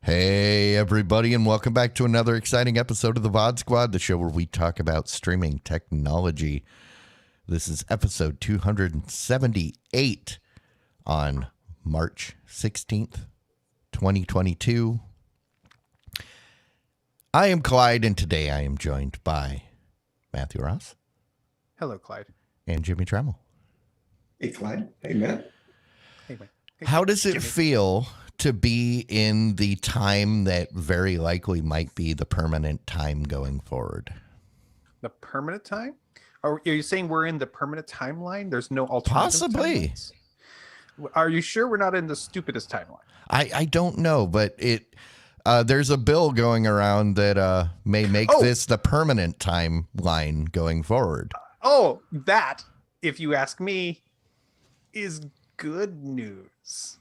Hey, everybody, and welcome back to another exciting episode of the VOD Squad, the show where we talk about streaming technology. This is episode 278 on March 16th, 2022. I am Clyde, and today I am joined by Matthew Ross. Hello, Clyde. And Jimmy Trammell. Hey, Clyde. Hey, Matt. Hey, Mike. Hey, How does it Jimmy. feel to be in the time that very likely might be the permanent time going forward? The permanent time? Are you saying we're in the permanent timeline? There's no alternative Possibly. timelines? Are you sure we're not in the stupidest timeline? I don't know, but there's a bill going around that may make this the permanent timeline going forward. Oh, that, if you ask me, is good news.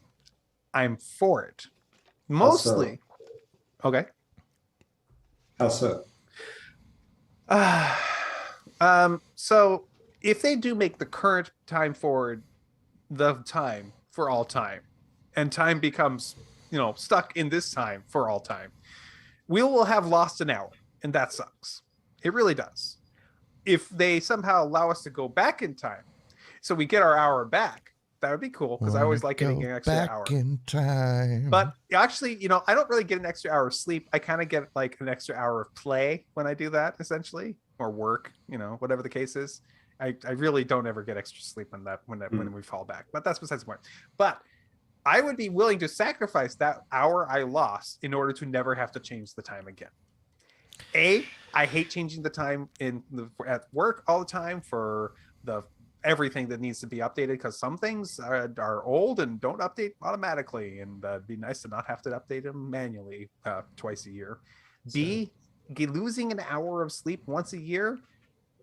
I'm for it. Mostly. Okay. How so? So if they do make the current time forward the time for all time, and time becomes, stuck in this time for all time, we will have lost an hour, and that sucks. It really does. If they somehow allow us to go back in time, so we get our hour back, that would be cool, because I always like getting an extra back hour. in time. But actually, I don't really get an extra hour of sleep. I kind of get like an extra hour of play when I do that, essentially, or work, whatever the case is. I really don't ever get extra sleep when we fall back. But that's besides the point. But I would be willing to sacrifice that hour I lost in order to never have to change the time again. I hate changing the time at work all the time for everything that needs to be updated, because some things are old and don't update automatically, and it'd be nice to not have to update them manually twice a year. B, losing an hour of sleep once a year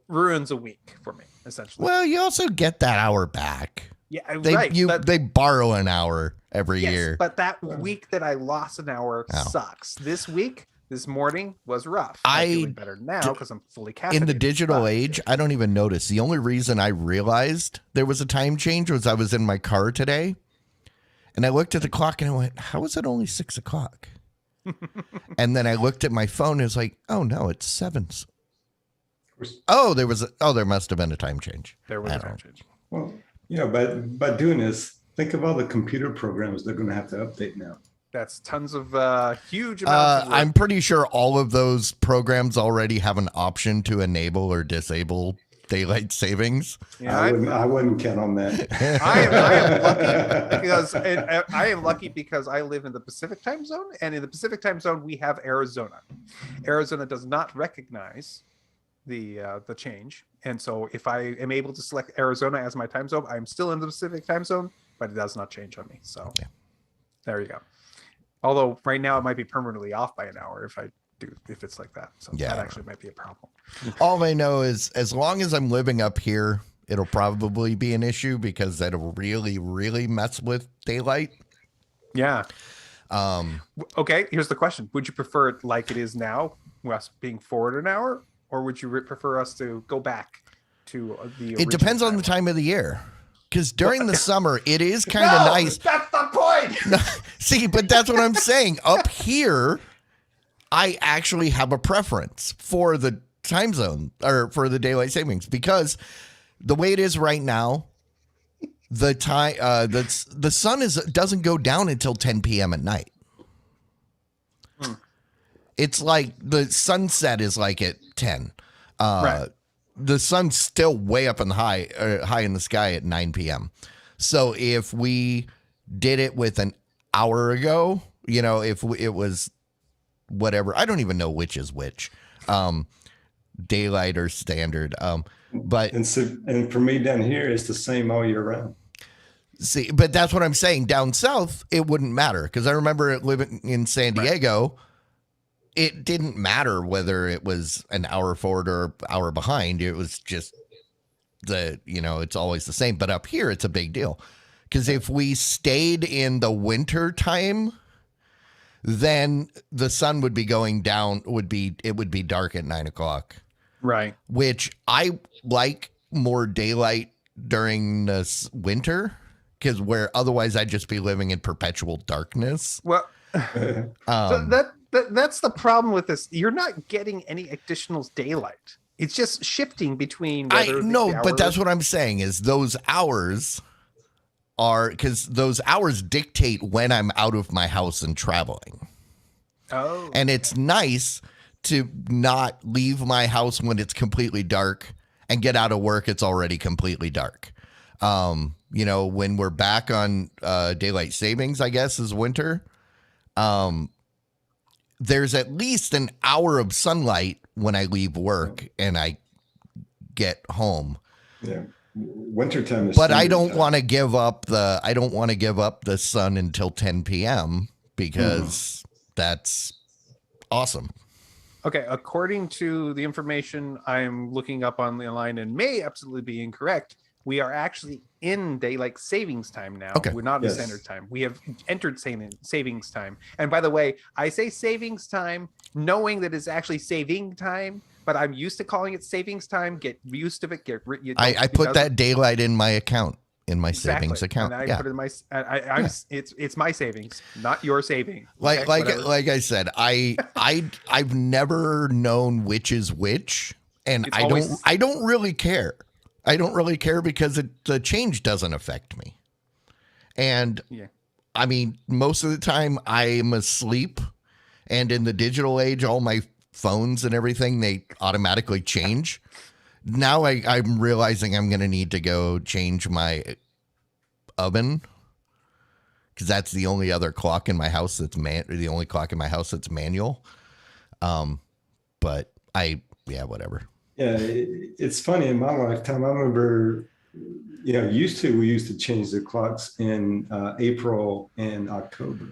ruins a week for me, essentially. Well, you also get that hour back. Yeah, right. They borrow an hour every year. But that week that I lost an hour sucks. This morning was rough. I'm feeling better now because I'm fully caffeinated. In the digital age, I don't even notice. The only reason I realized there was a time change was I was in my car today, and I looked at the clock and I went, how is it only 6 o'clock? And then I looked at my phone and it was like, oh no, it's 7. Oh, there must have been a time change. There was a time change. Well, by doing this, think of all the computer programs they're going to have to update now. That's tons of huge amounts of work. I'm pretty sure all of those programs already have an option to enable or disable daylight savings. Yeah, I wouldn't count on that. I am lucky because I live in the Pacific time zone, and in the Pacific time zone we have Arizona. Arizona does not recognize the change, and so if I am able to select Arizona as my time zone, I'm still in the Pacific time zone, but it does not change on me. So There you go. Although right now it might be permanently off by an hour if it's like that. So that actually might be a problem. All I know is as long as I'm living up here, it'll probably be an issue because that'll really, really mess with daylight. Yeah. Okay, here's the question. Would you prefer it like it is now, us being forward an hour, or would you prefer us to go back to the original? It depends on the time of the year. Because during the summer, it is kind of nice. That's the point. No, see, but that's what I'm saying. Up here, I actually have a preference for the time zone or for the daylight savings, because the way it is right now, the time the sun doesn't go down until 10 p.m. at night. It's like the sunset is like at 10. Right. The sun's still way up in the high in the sky at 9 p.m. So if we did it with an hour ago, if it was whatever, I don't even know which is which, daylight or standard. But and for me down here, it's the same all year round. See, but that's what I'm saying. Down south, it wouldn't matter because I remember living in San Diego. It didn't matter whether it was an hour forward or hour behind. It was just it's always the same. But up here, it's a big deal because if we stayed in the winter time, then the sun would be going down. It would be dark at 9 o'clock. Right. Which I like more daylight during the winter because where otherwise I'd just be living in perpetual darkness. Well, so that's the problem with this. You're not getting any additional daylight. It's just shifting between. But that's what I'm saying is those hours are because those hours dictate when I'm out of my house and traveling. Oh, and it's nice to not leave my house when it's completely dark and get out of work. It's already completely dark. When we're back on daylight savings, I guess is winter. There's at least an hour of sunlight when I leave work and I get home. Yeah. Wintertime is. But I don't want to give up the sun until 10 p.m. because that's awesome. Okay, according to the information I'm looking up on the line and may absolutely be incorrect, we are actually in daylight savings time now. Okay. We're not in standard time. We have entered savings time. And by the way, I say savings time knowing that it's actually saving time, but I'm used to calling it savings time. Get used to it. I put that daylight in my account. In my savings account, and I put it in my. It's my savings, not your saving. Like I said, I've never known which is which, and I don't really care. I don't really care because the change doesn't affect me. And I mean, most of the time I'm asleep, and in the digital age, all my phones and everything they automatically change. Now I'm realizing I'm going to need to go change my oven because that's the only other clock in my house that's the only clock in my house that's manual. But whatever. Yeah, it's funny. In my lifetime, I remember, we used to change the clocks in April and October,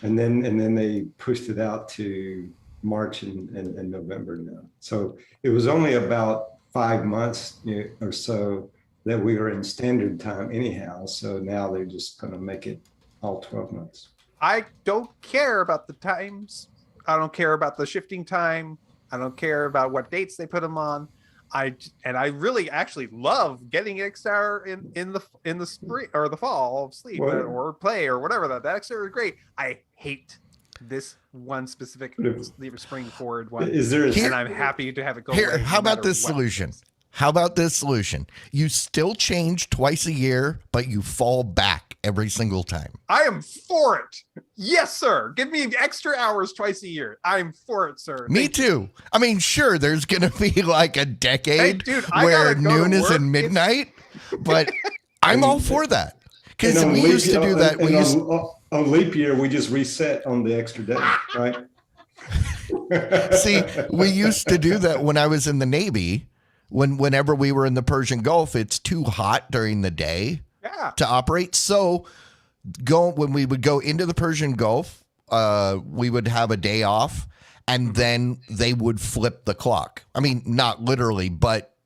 and then they pushed it out to March and November now. So it was only about 5 months or so that we were in standard time anyhow. So now they're just going to make it all 12 months. I don't care about the times. I don't care about the shifting time. I don't care about what dates they put them on. I really actually love getting an extra hour in the spring or the fall of sleep or play or whatever. That extra is great. I hate this one specific spring forward one. And I'm happy to have it go away. How about this solution? How about this solution? You still change twice a year, but you fall back every single time. I am for it. Yes, sir. Give me extra hours twice a year. I'm for it, sir. Me too. I mean, sure, there's going to be like a decade where noon is and midnight, but I'm all for that. Because we used to do that. On leap year, we just reset on the extra day, right? See, we used to do that when I was in the Navy. Whenever we were in the Persian Gulf, it's too hot during the day to operate. So when we would go into the Persian Gulf, we would have a day off, and then they would flip the clock. I mean, not literally, but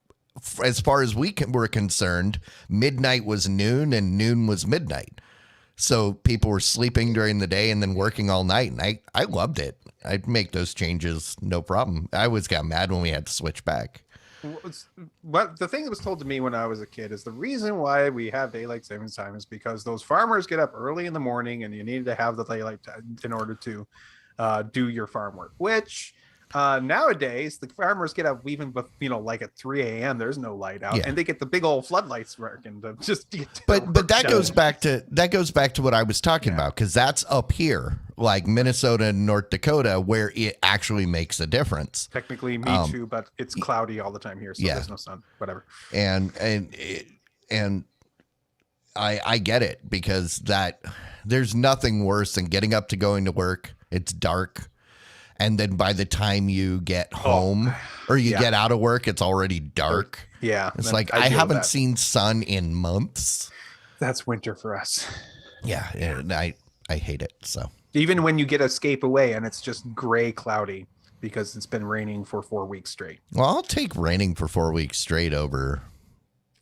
as far as we were concerned, midnight was noon and noon was midnight. So people were sleeping during the day and then working all night. And I loved it. I'd make those changes, no problem. I always got mad when we had to switch back. But the thing that was told to me when I was a kid is the reason why we have daylight savings time is because those farmers get up early in the morning and you need to have the daylight in order to do your farm work, which nowadays the farmers get up even like at 3 a.m. there's no light out and they get the big old floodlights working to just but that goes back to what I was talking about, because that's up here like Minnesota and North Dakota where it actually makes a difference. Technically me too, but it's cloudy all the time here, so there's no sun, whatever. And I get it, because there's nothing worse than getting up to going to work. It's dark. And then by the time you get home or you get out of work, it's already dark. Yeah. It's like I haven't seen sun in months. That's winter for us. Yeah, and I hate it. So Even when you get escape away and it's just gray, cloudy because it's been raining for 4 weeks straight. well, I'll take raining for 4 weeks straight over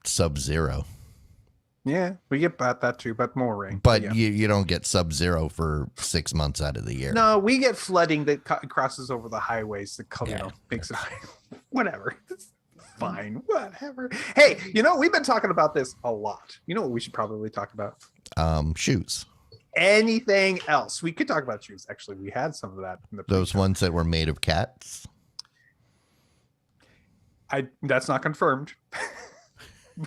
Sub-Zero. Yeah, we get that too, but more rain. But yeah. you don't get Sub-Zero for 6 months out of the year. No, we get flooding that crosses over the highways that Yeah. makes it whatever. It's fine, whatever. Hey, we've been talking about this a lot. You know what we should probably talk about? Shoes. Anything else? We could talk about shoes. Actually, we had some of that in the Those ones that were made of cats. That's not confirmed.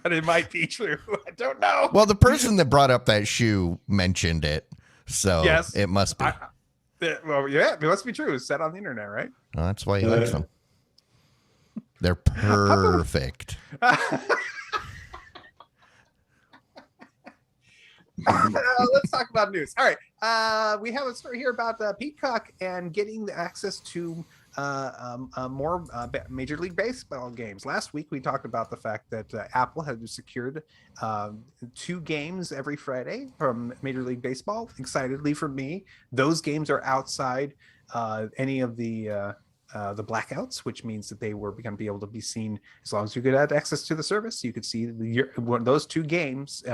But it might be true. I don't know. Well, the person that brought up that shoe mentioned it, so Yes. it must be. Well, yeah, it must be true. It's said on the internet, right? Well, that's why he likes them. They're perfect. Let's talk about news. All right. We have a story here about Peacock and getting the access to more Major League Baseball games. Last week, we talked about the fact that Apple had secured 2 games every Friday from Major League Baseball. Excitedly for me, those games are outside any of the blackouts, which means that they were going to be able to be seen as long as you could have access to the service. You could see those 2 games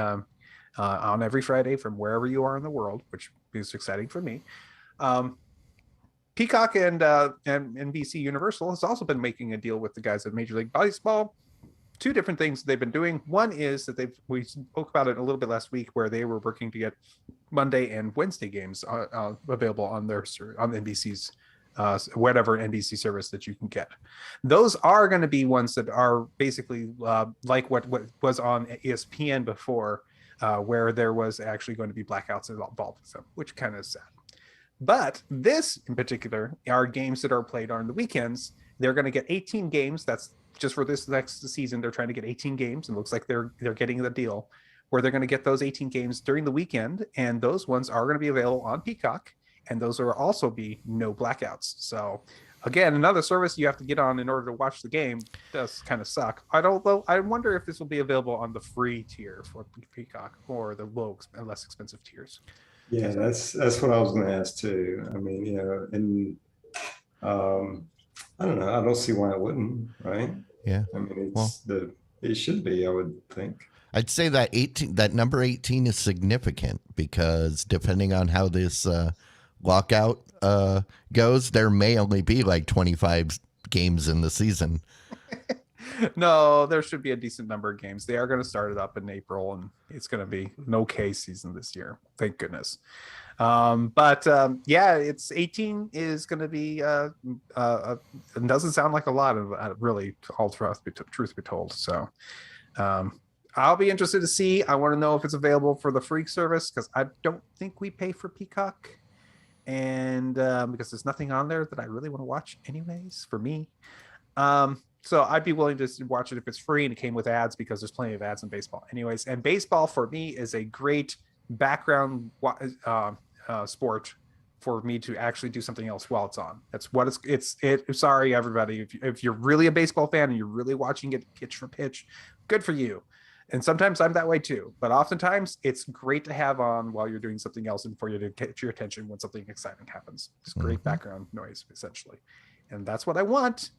on every Friday from wherever you are in the world, which is exciting for me. Peacock and NBC Universal has also been making a deal with the guys at Major League Baseball. 2 different things they've been doing. One is that we spoke about it a little bit last week, where they were working to get Monday and Wednesday games available on NBC's whatever NBC service that you can get. Those are going to be ones that are basically like what was on ESPN before, where there was actually going to be blackouts involved with them, which kind of sad. But this in particular are games that are played on the weekends. They're going to get 18 games. That's just for this next season. They're trying to get 18 games. And it looks like they're getting the deal where they're going to get those 18 games during the weekend. And those ones are going to be available on Peacock. And those will also be no blackouts. So again, another service you have to get on in order to watch the game. Does kind of suck. I wonder if this will be available on the free tier for Peacock or the less expensive tiers. Yeah, that's what I was going to ask too. I mean, and I don't know. I don't see why it wouldn't, right? Yeah. I mean, it should be, I would think. I'd say that number 18 is significant because depending on how this lockout goes, there may only be like 25 games in the season. No, there should be a decent number of games. They are going to start it up in April, and it's going to be an okay season this year. Thank goodness. Yeah, it's 18 is going to be. It doesn't sound like a lot of really, all truth be told. So, I'll be interested to see. I want to know if it's available for the free service because I don't think we pay for Peacock, and because there's nothing on there that I really want to watch, anyways. For me. So I'd be willing to watch it if it's free and it came with ads because there's plenty of ads in baseball anyways. And baseball for me is a great background sport for me to actually do something else while it's on. That's what it's. Sorry, everybody. If you're really a baseball fan and you're really watching it pitch for pitch, good for you. And sometimes I'm that way too. But oftentimes it's great to have on while you're doing something else and for you to get your attention when something exciting happens. It's great background noise, essentially. And that's what I want.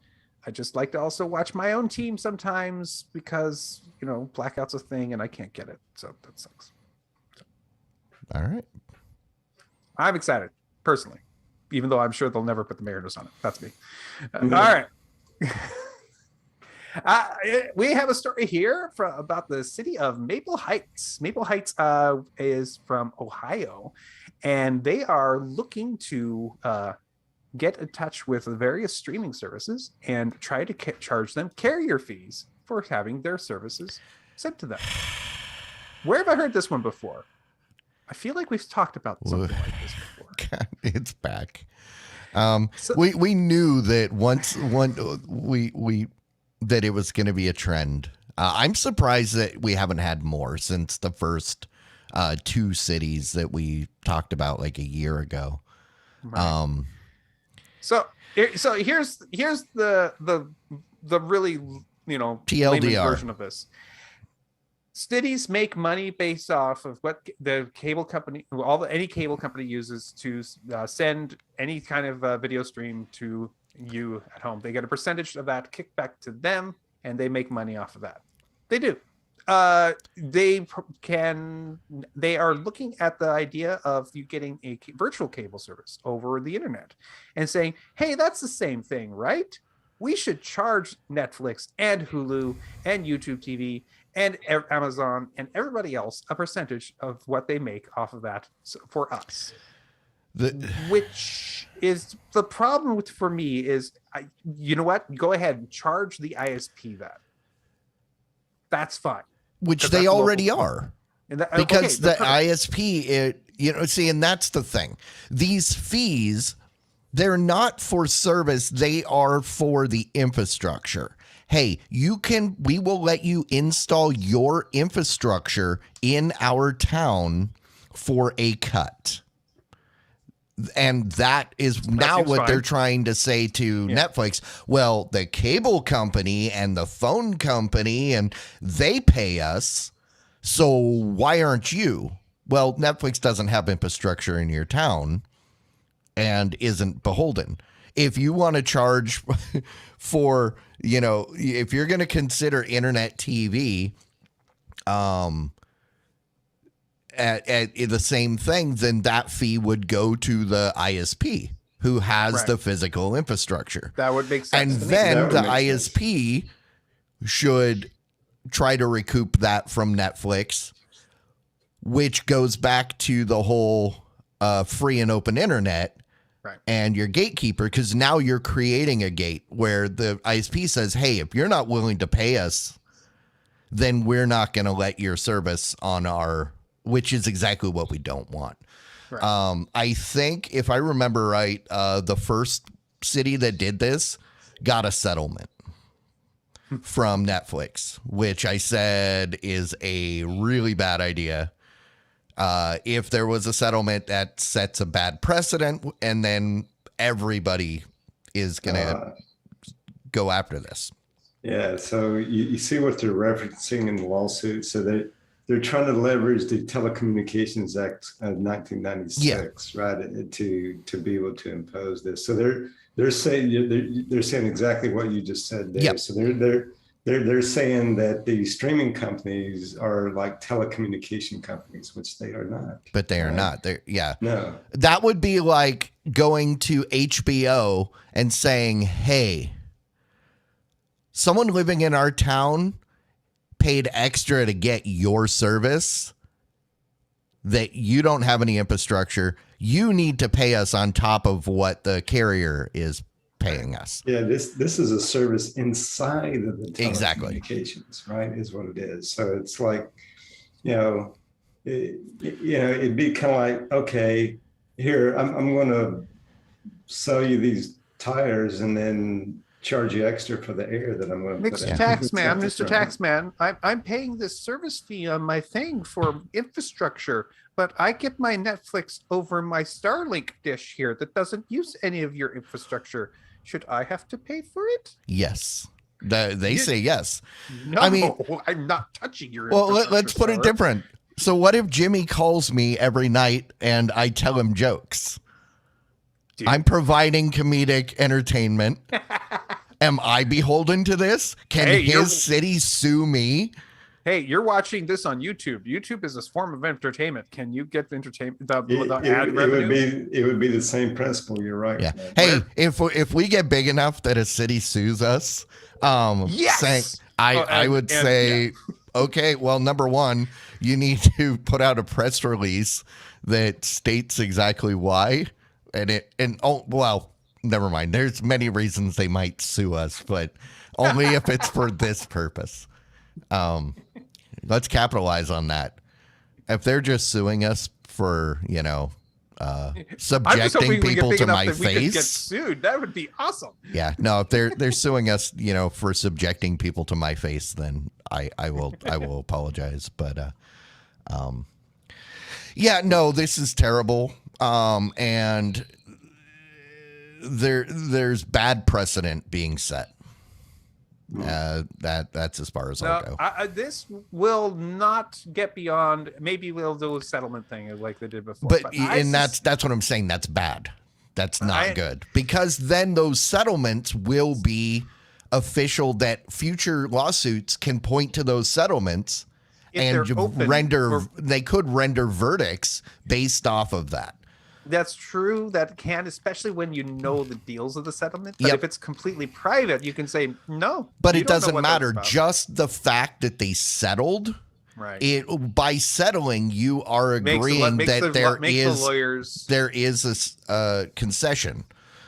I just like to also watch my own team sometimes because, blackout's a thing and I can't get it. So that sucks. All right. I'm excited, personally, even though I'm sure they'll never put the Mariners on it. That's me. All right. We have a story here about the city of Maple Heights. Maple Heights is from Ohio, and they are looking to get in touch with the various streaming services and try to charge them carrier fees for having their services sent to them. Where have I heard this one before? I feel like we've talked about something like this before. God, it's back. We knew that that it was going to be a trend. I'm surprised that we haven't had more since the first 2 cities that we talked about like a year ago. Right. So here's the really TLDR TLDR version of this. cities make money based off of what the cable company, any cable company uses to send any kind of video stream to you at home. They get a percentage of that kickback to them, and they make money off of that. They do. They are looking at the idea of you getting a virtual cable service over the internet and saying, hey, that's the same thing, right? We should charge Netflix and Hulu and YouTube TV and Amazon and everybody else a percentage of what they make off of that for us. Which is the problem for me is, you know what? Go ahead and charge the ISP that. That's fine. Which they already are. Because the ISP, and that's the thing. These fees, they're not for service. They are for the infrastructure. Hey, we will let you install your infrastructure in our town for a cut. And that is now what they're trying to say to Netflix. Well, the cable company and the phone company, and they pay us. So why aren't you? Well, Netflix doesn't have infrastructure in your town and isn't beholden. If you want to charge for, if you're going to consider internet TV, at the same thing, then that fee would go to the ISP who has the physical infrastructure. That would make sense. And then the ISP should try to recoup that from Netflix, which goes back to the whole free and open internet and your gatekeeper, because now you're creating a gate where the ISP says, hey, if you're not willing to pay us, then we're not going to let your service on our, which is exactly what we don't want. Right. I think if I remember right, the first city that did this got a settlement from Netflix, which I said is a really bad idea. If there was a settlement, that sets a bad precedent, and then everybody is going to go after this. Yeah. So you see what they're referencing in the lawsuit. So they're trying to leverage the Telecommunications Act of 1996, right, to be able to impose this. So they're saying exactly what you just said there. Yep. So they're saying that the streaming companies are like telecommunication companies, which they are not. But they are not. No. That would be like going to HBO and saying, hey, someone living in our town paid extra to get your service that you don't have any infrastructure. You need to pay us on top of what the carrier is paying us. Yeah, this is a service inside of the telecommunications, right? Is what it is. So it's like, it'd be kind of like, okay, here I'm going to sell you these tires and then charge you extra for the air that I'm going to put in. Mr. Taxman, I'm paying this service fee on my thing for infrastructure, but I get my Netflix over my Starlink dish here that doesn't use any of your infrastructure. Should I have to pay for it? Yes. They say yes. No, I mean, I'm not touching your infrastructure. Well, let's put it different. So what if Jimmy calls me every night and I tell him jokes? Dude. I'm providing comedic entertainment. Am I beholden to this? Can his city sue me? Hey, you're watching this on YouTube. YouTube is a form of entertainment. Can you get the entertainment? It would be the same principle. You're right. Yeah. Man. Hey, if we get big enough that a city sues us, yes, I would say, okay, well, number one, you need to put out a press release that states exactly why. Never mind. There's many reasons they might sue us, but only if it's for this purpose. Let's capitalize on that. If they're just suing us for, subjecting people to my face, we could get sued. That would be awesome. Yeah, no, if they're suing us, for subjecting people to my face, then I will apologize. But this is terrible. And there's bad precedent being set. That's as far as I'll go. This will not get beyond. Maybe we'll do a settlement thing like they did before. But that's what I'm saying. That's bad. That's not good, because then those settlements will be official, that future lawsuits can point to those settlements and they could render verdicts based off of that. That's true. That can, especially when you know the deals of the settlement. But if it's completely private, you can say no. But it doesn't matter. Just the fact that they settled, right? By settling, you are agreeing that there is a concession.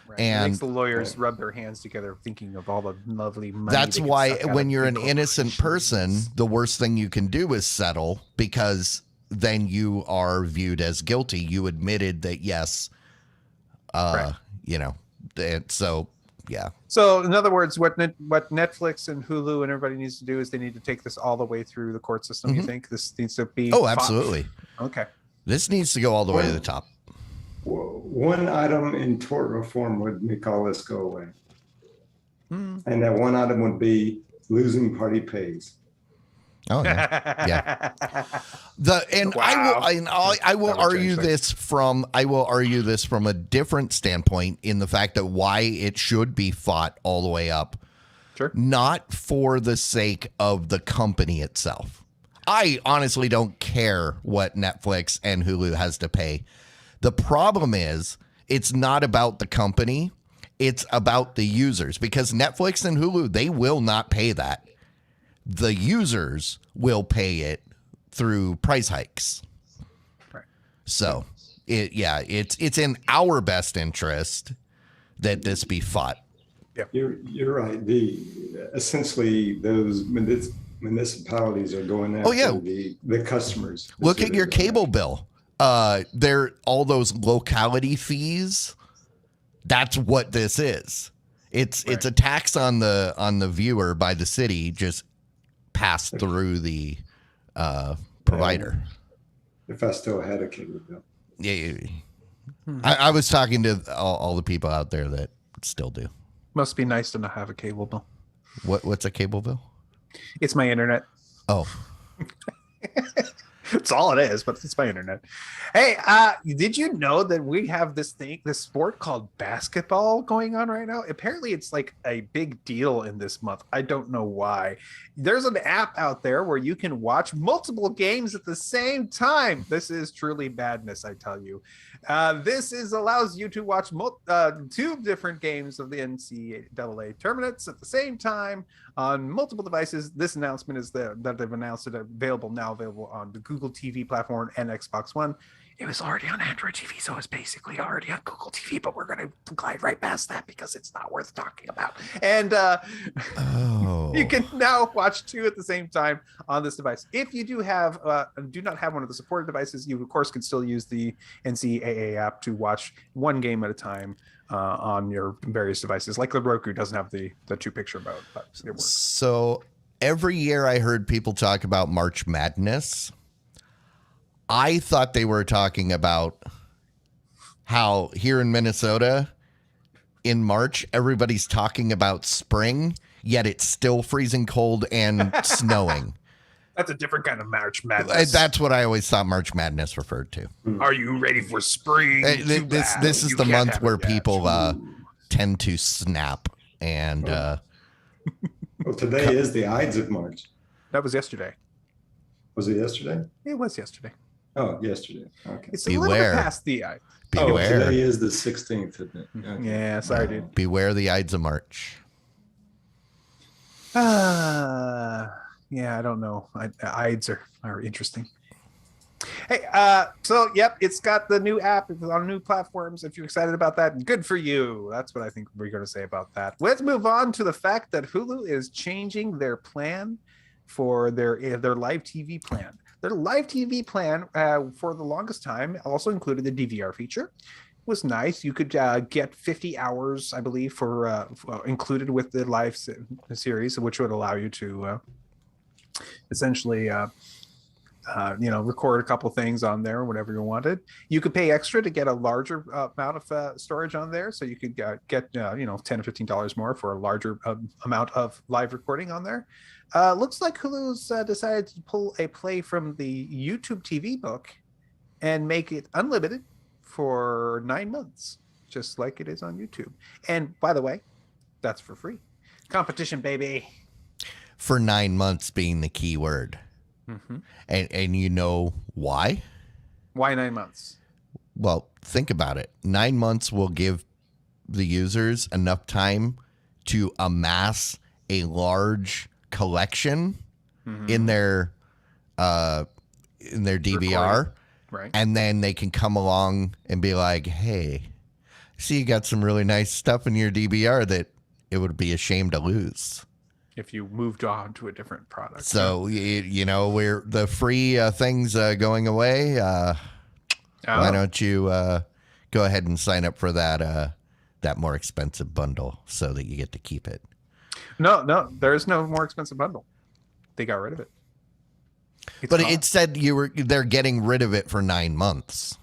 Right. And it makes the lawyers rub their hands together, thinking of all the lovely money. That's why when you're an innocent person, the worst thing you can do is settle, because then you are viewed as guilty. You admitted that, yes, you know, so yeah. So in other words, what Netflix and Hulu and everybody needs to do is they need to take this all the way through the court system. You think this needs to be? Oh, absolutely. Okay. This needs to go all the way to the top. One item in tort reform would make all this go away. And that one item would be losing party pays. Oh yeah, I will argue this from a different standpoint, in the fact that why it should be fought all the way up. Sure. Not for the sake of the company itself. I honestly don't care what Netflix and Hulu has to pay. The problem is, it's not about the company, it's about the users, because Netflix and Hulu, they will not pay that. The users will pay it through price hikes. Right. So it's in our best interest that this be fought. Yeah, you're right. Essentially those municipalities are going after the customers. Look at your cable bill. All those locality fees. That's what this is. It's a tax on the viewer by the city, just passed through the provider. If I still had a cable bill. Yeah. I was talking to all the people out there that still do. Must be nice to not have a cable bill. What's a cable bill? It's my internet. Oh. It's all it is, but it's my internet. Hey, did you know that we have this sport called basketball going on right now? Apparently it's like a big deal in this month. I don't know why. There's an app out there where you can watch multiple games at the same time. This is truly madness, I tell you. This allows you to watch 2 different games of the NCAA tournaments at the same time on multiple devices. This announcement is that they've announced it available on the Google TV platform and Xbox One. It was already on Android TV, so it's basically already on Google TV, but we're going to glide right past that because it's not worth talking about. And you can now watch 2 at the same time on this device. If you do not have one of the supported devices, you of course can still use the NCAA app to watch 1 game at a time on your various devices. Like the Roku doesn't have the 2-picture mode, but it works. So every year I heard people talk about March Madness. I thought they were talking about how here in Minnesota in March, everybody's talking about spring, yet it's still freezing cold and snowing. That's a different kind of March Madness. That's what I always thought March Madness referred to. Are you ready for spring? This is the month where people tend to snap. And well, today is the Ides of March. That was yesterday. Was it yesterday? It was yesterday. Oh, yesterday. Okay. It's a little bit past the Ides. Beware. Today is the 16th, isn't it? Okay. Yeah, sorry, dude. Beware the Ides of March. Yeah, I don't know. Ides are interesting. Hey, so yep, it's got the new app. It's on new platforms. If you're excited about that, good for you. That's what I think we're going to say about that. Let's move on to the fact that Hulu is changing their plan for their live TV plan. Their live TV plan for the longest time also included the DVR feature. It was nice. You could get 50 hours, I believe, for included with the live series, which would allow you to essentially record a couple things on there, whatever you wanted. You could pay extra to get a larger amount of storage on there, so you could get $10 or $15 more for a larger amount of live recording on there. Looks like Hulu's decided to pull a play from the YouTube TV book and make it unlimited for 9 months, just like it is on YouTube. And by the way, that's for free. Competition, baby. For 9 months being the key word. Mm-hmm. And you know why? Why 9 months? Well, think about it. 9 months will give the users enough time to amass a large collection in their DVR. Right. And then they can come along and be like, hey, see, you got some really nice stuff in your DVR that it would be a shame to lose if you moved on to a different product. So, we're the free things going away. Why don't you go ahead and sign up for that more expensive bundle so that you get to keep it? No, there's no more expensive bundle. They got rid of it. But it said they're getting rid of it for 9 months.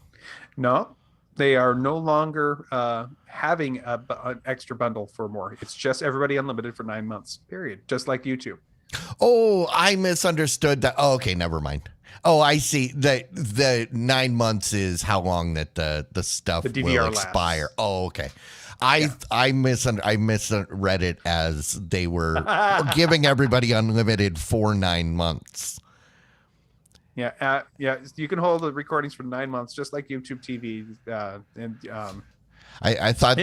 No, they are no longer having an extra bundle for more. It's just everybody unlimited for 9 months, period. Just like YouTube. Oh, I misunderstood that. Oh, okay, never mind. Oh, I see. The 9 months is how long that the stuff will expire. Lasts. Oh, okay. I misread it as they were giving everybody unlimited for 9 months. Yeah, you can hold the recordings for 9 months, just like YouTube TV. I thought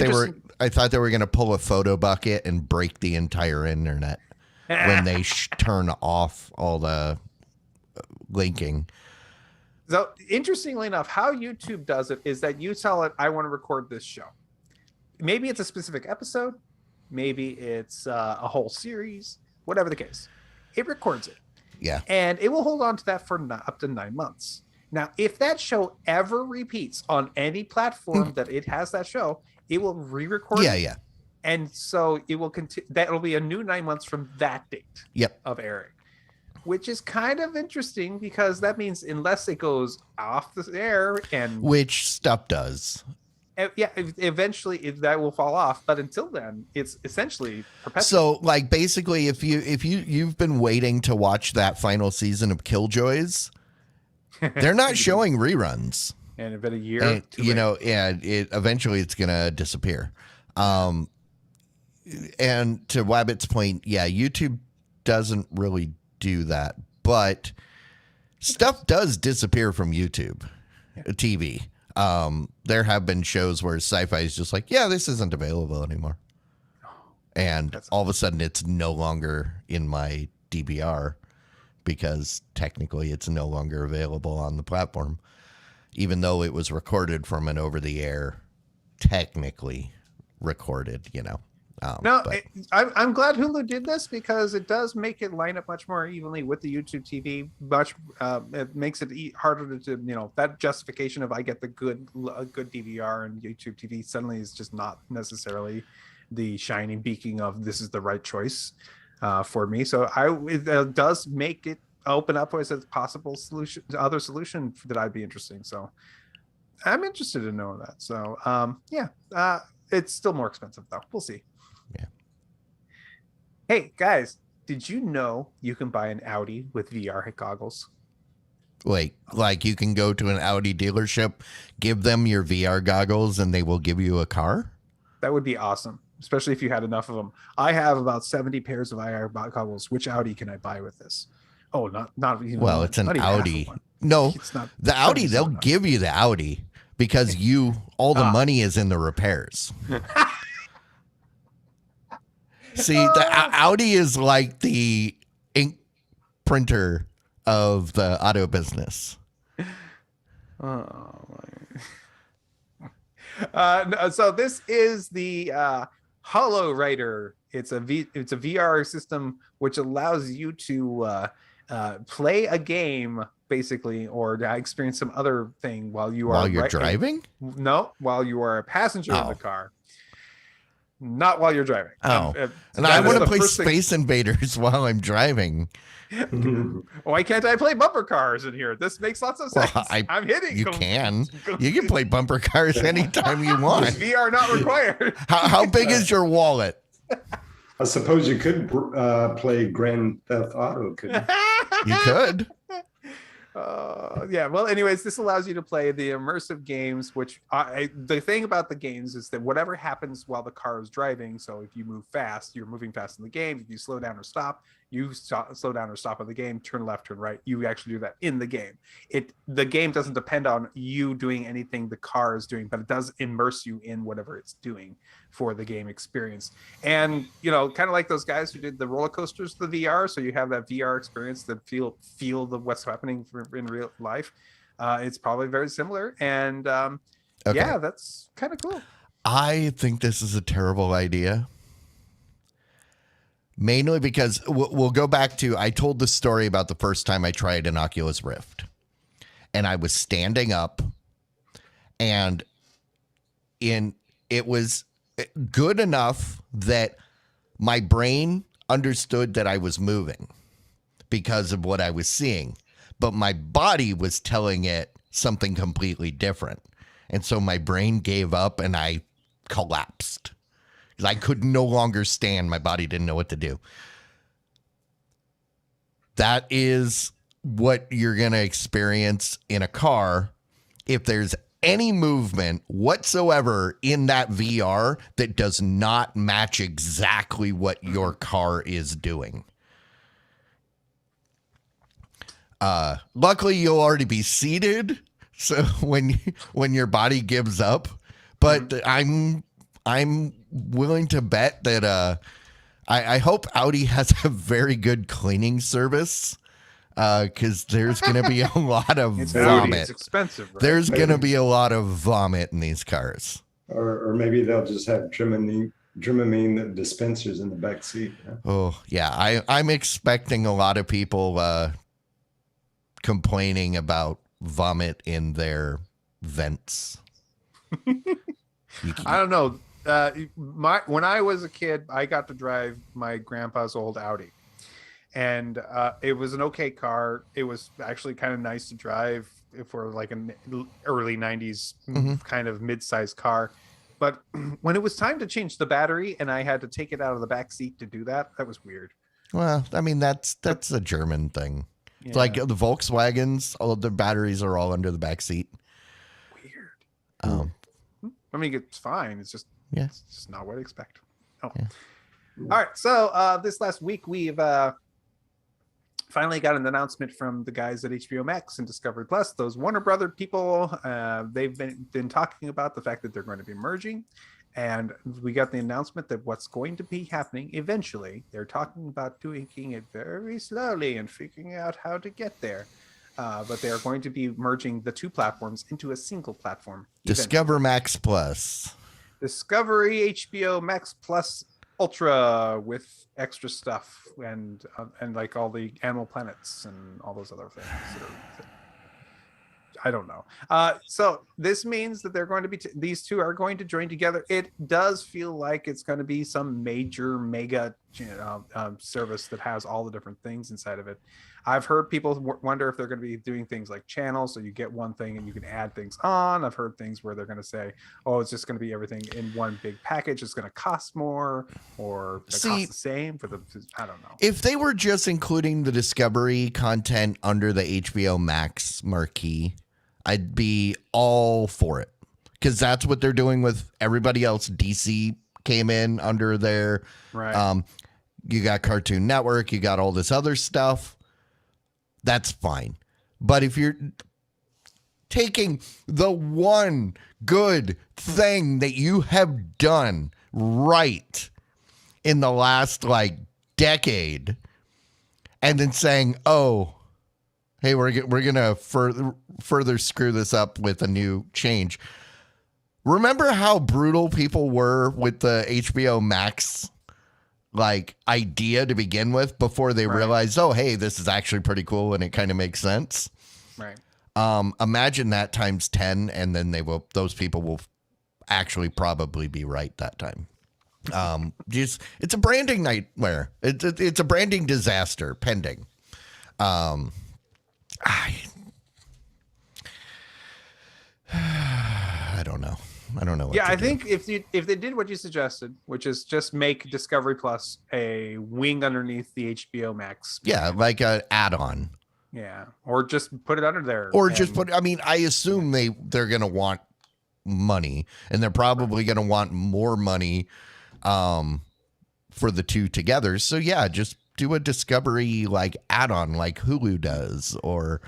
they were going to pull a photo bucket and break the entire internet when they turn off all the linking. So interestingly enough, how YouTube does it is that you tell it, I want to record this show. Maybe it's a specific episode. Maybe it's a whole series, whatever the case. It records it. Yeah. And it will hold on to that for up to 9 months. Now, if that show ever repeats on any platform that it has that show, it will re-record it. Yeah. And so it will continue. That will be a new 9 months from that date of airing, which is kind of interesting because that means unless it goes off the air and which stuff does. Eventually that will fall off, but until then it's essentially perpetual. So like basically if you've been waiting to watch that final season of Killjoys, they're not showing reruns. And about a year, and, eventually it's gonna disappear. And to Wabbit's point, YouTube doesn't really do that, but stuff does disappear from YouTube TV. There have been shows where sci-fi is just like, this isn't available anymore. And all of a sudden it's no longer in my DVR because technically it's no longer available on the platform, even though it was recorded from an over-the-air, technically recorded, I'm glad Hulu did this because it does make it line up much more evenly with the YouTube TV. It makes it harder to that justification of I get the good DVR and YouTube TV suddenly is just not necessarily the shining beacon of this is the right choice for me. So it does make it open up as a possible solution, other solution that I'd be interested in. So I'm interested in knowing that. So it's still more expensive though. We'll see. Yeah. Hey guys, did you know you can buy an Audi with VR goggles? Wait, like you can go to an Audi dealership, give them your VR goggles, and they will give you a car? That would be awesome, especially if you had enough of them. I have about 70 pairs of VR goggles. Which Audi can I buy with this? Oh, not even. Well, it's an Audi. No, it's not. The Audi, they'll give you the Audi because all the money is in the repairs. See, the Audi is like the ink printer of the auto business. So this is the Hollow Rider. It's a VR system which allows you to play a game basically, or experience some other thing while you're driving. No, while you are a passenger in the car. Not while you're driving. Oh, and that I is want to the play first thing- Space Invaders while I'm driving. Why can't I play bumper cars in here? This makes lots of Well, sense. I'm hitting. You can. You can play bumper cars anytime you want. VR not required. How big is your wallet? I suppose you could play Grand Theft Auto, couldn't you? You could. Yeah. Well, anyways, this allows you to play the immersive games, which the thing about the games is that whatever happens while the car is driving. So if you move fast, you're moving fast in the game. If you slow down or stop, slow down or stop in the game, turn left, turn right. You actually do that in the game. The game doesn't depend on you doing anything the car is doing, but it does immerse you in whatever it's doing for the game experience. And kind of like those guys who did the roller coasters, the VR. So you have that VR experience that feel what's happening in real life. It's probably very similar. And Okay. yeah, that's kind of cool. I think this is a terrible idea. Mainly because we'll go back to, I told the story about the first time I tried an Oculus Rift. And I was standing up and it was good enough that my brain understood that I was moving because of what I was seeing. But my body was telling it something completely different. And so my brain gave up and I collapsed. I could no longer stand. My body didn't know what to do. That is what you're going to experience in a car if there's any movement whatsoever in that VR that does not match exactly what your car is doing. Luckily, you'll already be seated, so when your body gives up, but I'm willing to bet that I hope Audi has a very good cleaning service because there's going to be a lot of It's vomit. Audi, it's expensive. Right? There's going to be a lot of vomit in these cars. Or maybe they'll just have Dramamine dispensers in the back seat. Huh? Oh, yeah. I'm expecting a lot of people complaining about vomit in their vents. I don't know. When I was a kid, I got to drive my grandpa's old Audi, and it was an okay car. It was actually kind of nice to drive for like an early 90s kind of mid-sized car. But when it was time to change the battery and I had to take it out of the back seat to do that, that was weird. Well, I mean, that's a German thing. Yeah. It's like the Volkswagens, all of the batteries are all under the back seat. Weird. I mean, it's fine. It's just not what I expect. Oh. Yeah. All right. So this last week, we've finally got an announcement from the guys at HBO Max and Discovery Plus. Those Warner Brother people, they've been talking about the fact that they're going to be merging. And we got the announcement that what's going to be happening eventually, they're talking about doing it very slowly and figuring out how to get there. But they are going to be merging the two platforms into a single platform. Discover Max Plus. Discovery HBO Max Plus Ultra with extra stuff and like all the Animal Planets and all those other things. I don't know. So this means that they're going to be these two are going to join together. It does feel like it's going to be some major mega service that has all the different things inside of it. I've heard people wonder if they're going to be doing things like channels, so you get one thing and you can add things on. I've heard things where they're going to say, "Oh, it's just going to be everything in one big package. It's going to cost more, or cost the same for the." I don't know. If they were just including the Discovery content under the HBO Max marquee, I'd be all for it because that's what they're doing with everybody else. DC came in under their right. You got Cartoon Network, you got all this other stuff. That's fine. But if you're taking the one good thing that you have done right in the last decade and then saying, "Oh, hey, we're going to further screw this up with a new change." Remember how brutal people were with the HBO Max idea to begin with before they realized, oh, hey, this is actually pretty cool and it kind of makes sense. Right. Imagine that times 10, and then those people will actually probably be right that time. Just it's a branding nightmare. It's a branding disaster pending. I don't know. I don't know. What Yeah, to I do. think if they did what you suggested, which is just make Discovery Plus a wing underneath the HBO Max. Yeah, like an add-on. Yeah, or just put it under there. Or just put. I mean, I assume they're gonna want money, and they're probably gonna want more money, for the two together. So yeah, just do a Discovery like add-on, like Hulu does, or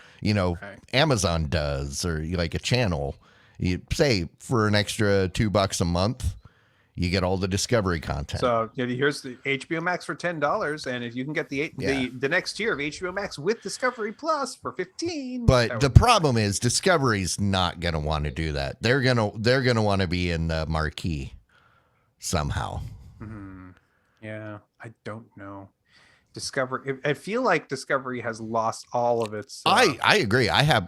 Amazon does, or like a channel. You say for an extra $2 a month, you get all the Discovery content. So here's the HBO Max for $10, and if you can get the next tier of HBO Max with Discovery Plus for $15. But the problem is Discovery's not gonna want to do that. They're gonna want to be in the marquee somehow. Yeah, I don't know. Discovery. I feel like Discovery has lost all of its. I agree. I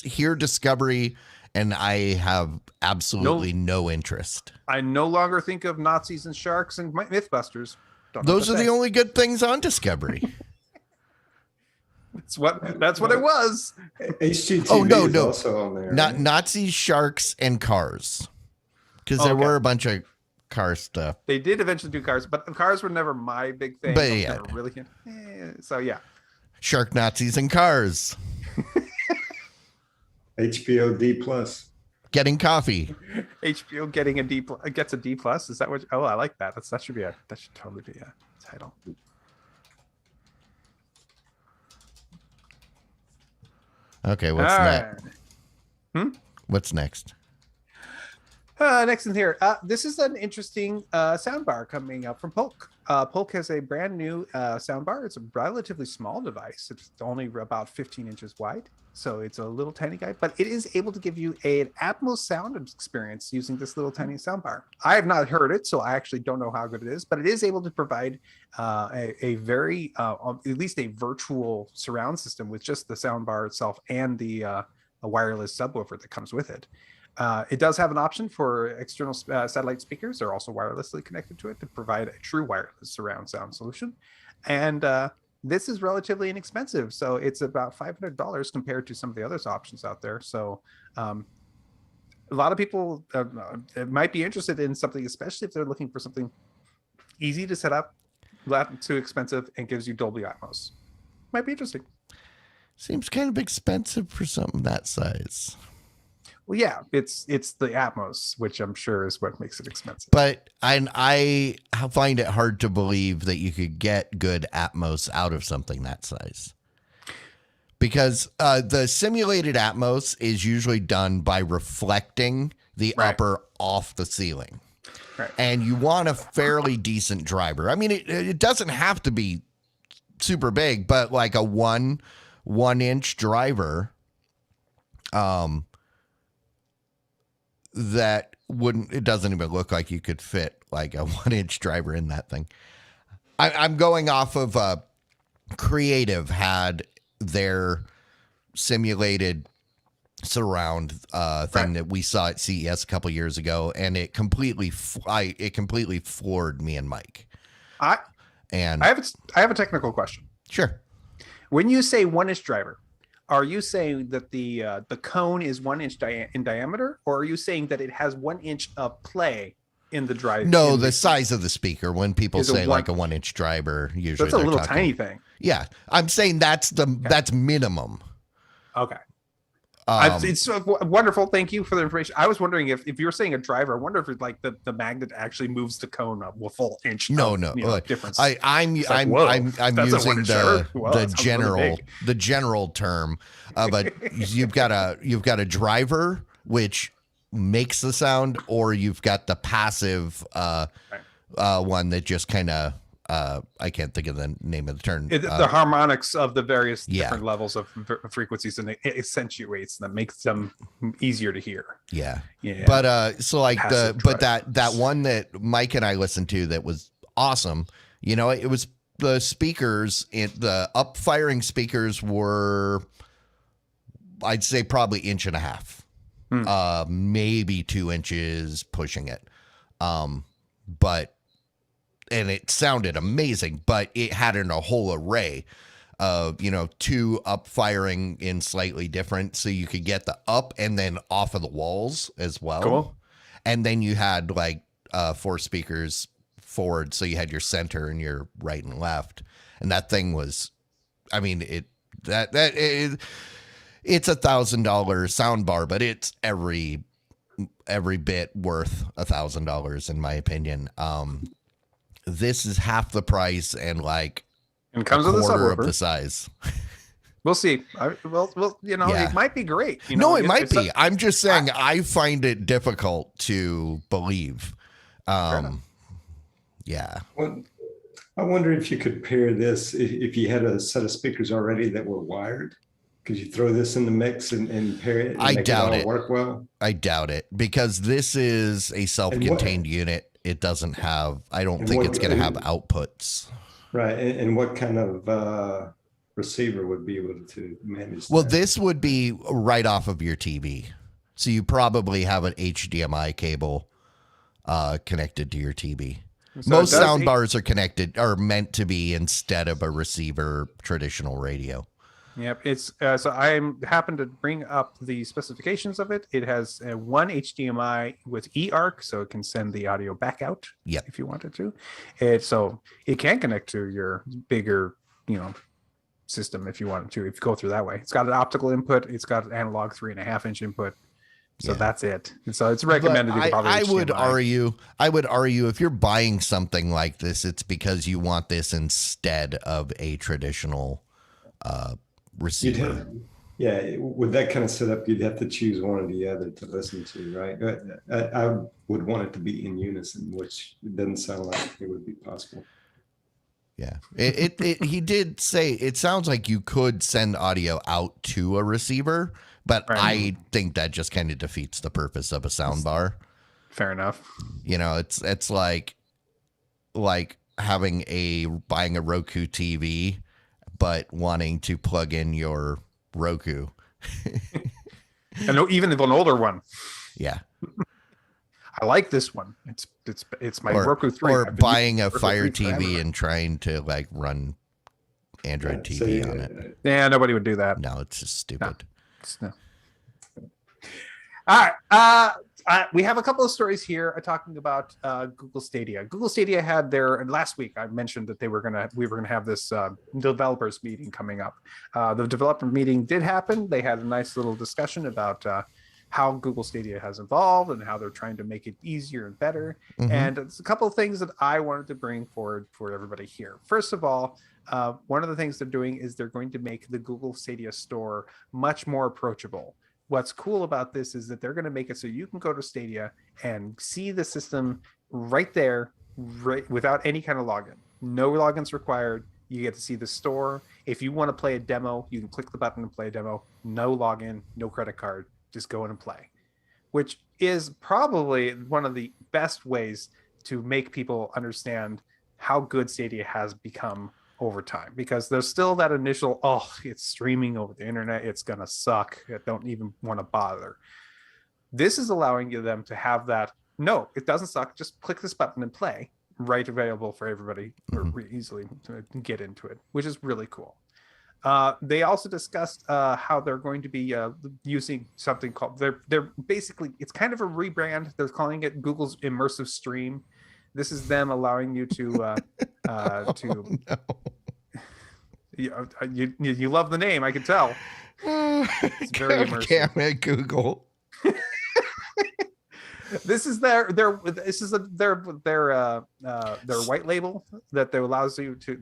hear Discovery, and I have absolutely no interest. I no longer think of Nazis and sharks and Mythbusters. Those are the only good things on Discovery. That's what it was. HGTV is also on there. Not Nazis, sharks, and cars, because there were a bunch of car stuff. They did eventually do cars, but the cars were never my big thing. But yeah, really. So yeah, shark, Nazis, and cars. HBO D plus. Getting coffee. HBO getting a D gets a D plus. Is that what? Oh, I like that. That should totally be a title. Okay, what's next? What's next? Next in here, this is an interesting soundbar coming up from Polk. Polk has a brand new soundbar. It's a relatively small device. It's only about 15 inches wide, so it's a little tiny guy, but it is able to give you an Atmos sound experience using this little tiny soundbar. I have not heard it, so I actually don't know how good it is, but it is able to provide a very, at least a virtual surround system with just the soundbar itself and the a wireless subwoofer that comes with it. It does have an option for external satellite speakers. They're also wirelessly connected to it to provide a true wireless surround sound solution. And this is relatively inexpensive. So it's about $500 compared to some of the other options out there. So a lot of people might be interested in something, especially if they're looking for something easy to set up, not too expensive, and gives you Dolby Atmos. Might be interesting. Seems kind of expensive for something that size. Well, yeah, it's the Atmos, which I'm sure is what makes it expensive. But I find it hard to believe that you could get good Atmos out of something that size. Because the simulated Atmos is usually done by reflecting the upper off the ceiling. Right. And you want a fairly decent driver. I mean, it doesn't have to be super big, but like a one inch driver, that it doesn't even look like you could fit like a 1 inch driver in that thing. I'm going off of Creative had their simulated surround thing that we saw at CES a couple years ago, and it completely floored me and Mike. I have a technical question. Sure. When you say 1 inch driver, are you saying that the cone is 1 inch in diameter, or are you saying that it has 1 inch of play in the drive? No, the size of the speaker. When people say like a 1 inch driver, usually that's a little tiny thing. Yeah, I'm saying that's minimum. Okay. It's wonderful. Thank you for the information. I was wondering if you were saying a driver, I wonder if it's like the magnet actually moves the cone up a full inch. No. Difference. I'm using the general term of you've got a driver which makes the sound, or you've got the passive one that just kind of I can't think of the name of the term. The harmonics of the various different levels of frequencies, and it accentuates them, makes them easier to hear. Yeah. But so like that one that Mike and I listened to that was awesome. You know, it was the speakers, the up firing speakers were, I'd say probably 1.5 inches, maybe 2 inches pushing it. and it sounded amazing, but it had a whole array of, two up firing in slightly different, so you could get the up and then off of the walls as well. Cool. And then you had like 4 speakers forward, so you had your center and your right and left. And that thing was, I mean, it's $1,000 sound bar, but it's every bit worth $1,000 in my opinion. This is half the price and like And comes a with a quarter of subwoofer. the size. We'll see. Well, Yeah. it might be great. It might be. I'm just saying I find it difficult to believe. Yeah. Well, I wonder if you could pair this if you had a set of speakers already that were wired. Could you throw this in the mix and pair it? And I make doubt it. All it. Work well. I doubt it because this is a self-contained unit. It doesn't have. I don't think it's going to have outputs. Right. And what kind of receiver would be able to manage Well, that? this would be right off of your TV. So you probably have an HDMI cable connected to your TV. So Most it does- sound bars are meant to be instead of a receiver traditional radio. Yep, it's so I happen to bring up the specifications of it. It has one HDMI with eARC, so it can send the audio back out. Yep. If you wanted to. So it can connect to your bigger, system if you wanted to. If you go through that way, it's got an optical input. It's got an analog 3.5-inch input. So Yeah. that's it. And so it's recommended. But to probably I would HDMI. argue if you're buying something like this, it's because you want this instead of a traditional receiver. With that kind of setup, you'd have to choose one or the other to listen to, right? I would want it to be in unison, which doesn't sound like it would be possible. Yeah. He did say it sounds like you could send audio out to a receiver, but Right. I think that just kind of defeats the purpose of a sound bar. Fair enough. It's like buying a Roku TV, but wanting to plug in your Roku. And even if an older one. Yeah. I like this one. It's my Roku 3. Or I've been buying a using Roku Fire 3 TV forever. and trying to like run Android TV on it. Yeah, nobody would do that. No, it's just stupid. No. All right. We have a couple of stories here talking about Google Stadia. Google Stadia had their last week. I mentioned that we were gonna have this developers meeting coming up. The developer meeting did happen. They had a nice little discussion about how Google Stadia has evolved and how they're trying to make it easier and better. Mhm. And it's a couple of things that I wanted to bring forward for everybody here. First of all, one of the things they're doing is they're going to make the Google Stadia store much more approachable. What's cool about this is that they're going to make it so you can go to Stadia and see the system right there, right, without any kind of login. No logins required. You get to see the store. If you want to play a demo, you can click the button and play a demo. No login, no credit card. Just go in and play, which is probably one of the best ways to make people understand how good Stadia has become over time, because there's still that initial, it's streaming over the internet, it's gonna suck, I don't even want to bother. This is allowing them to have that, no, it doesn't suck, just click this button and play, right, available for everybody easily to get into it, which is really cool. They also discussed how they're going to be using something called, they're basically, it's kind of a rebrand. They're calling it Google's Immersive Stream. This is them allowing you to you love the name, I can tell. It's very immersive. Damn it, Google. This is their white label that allows you to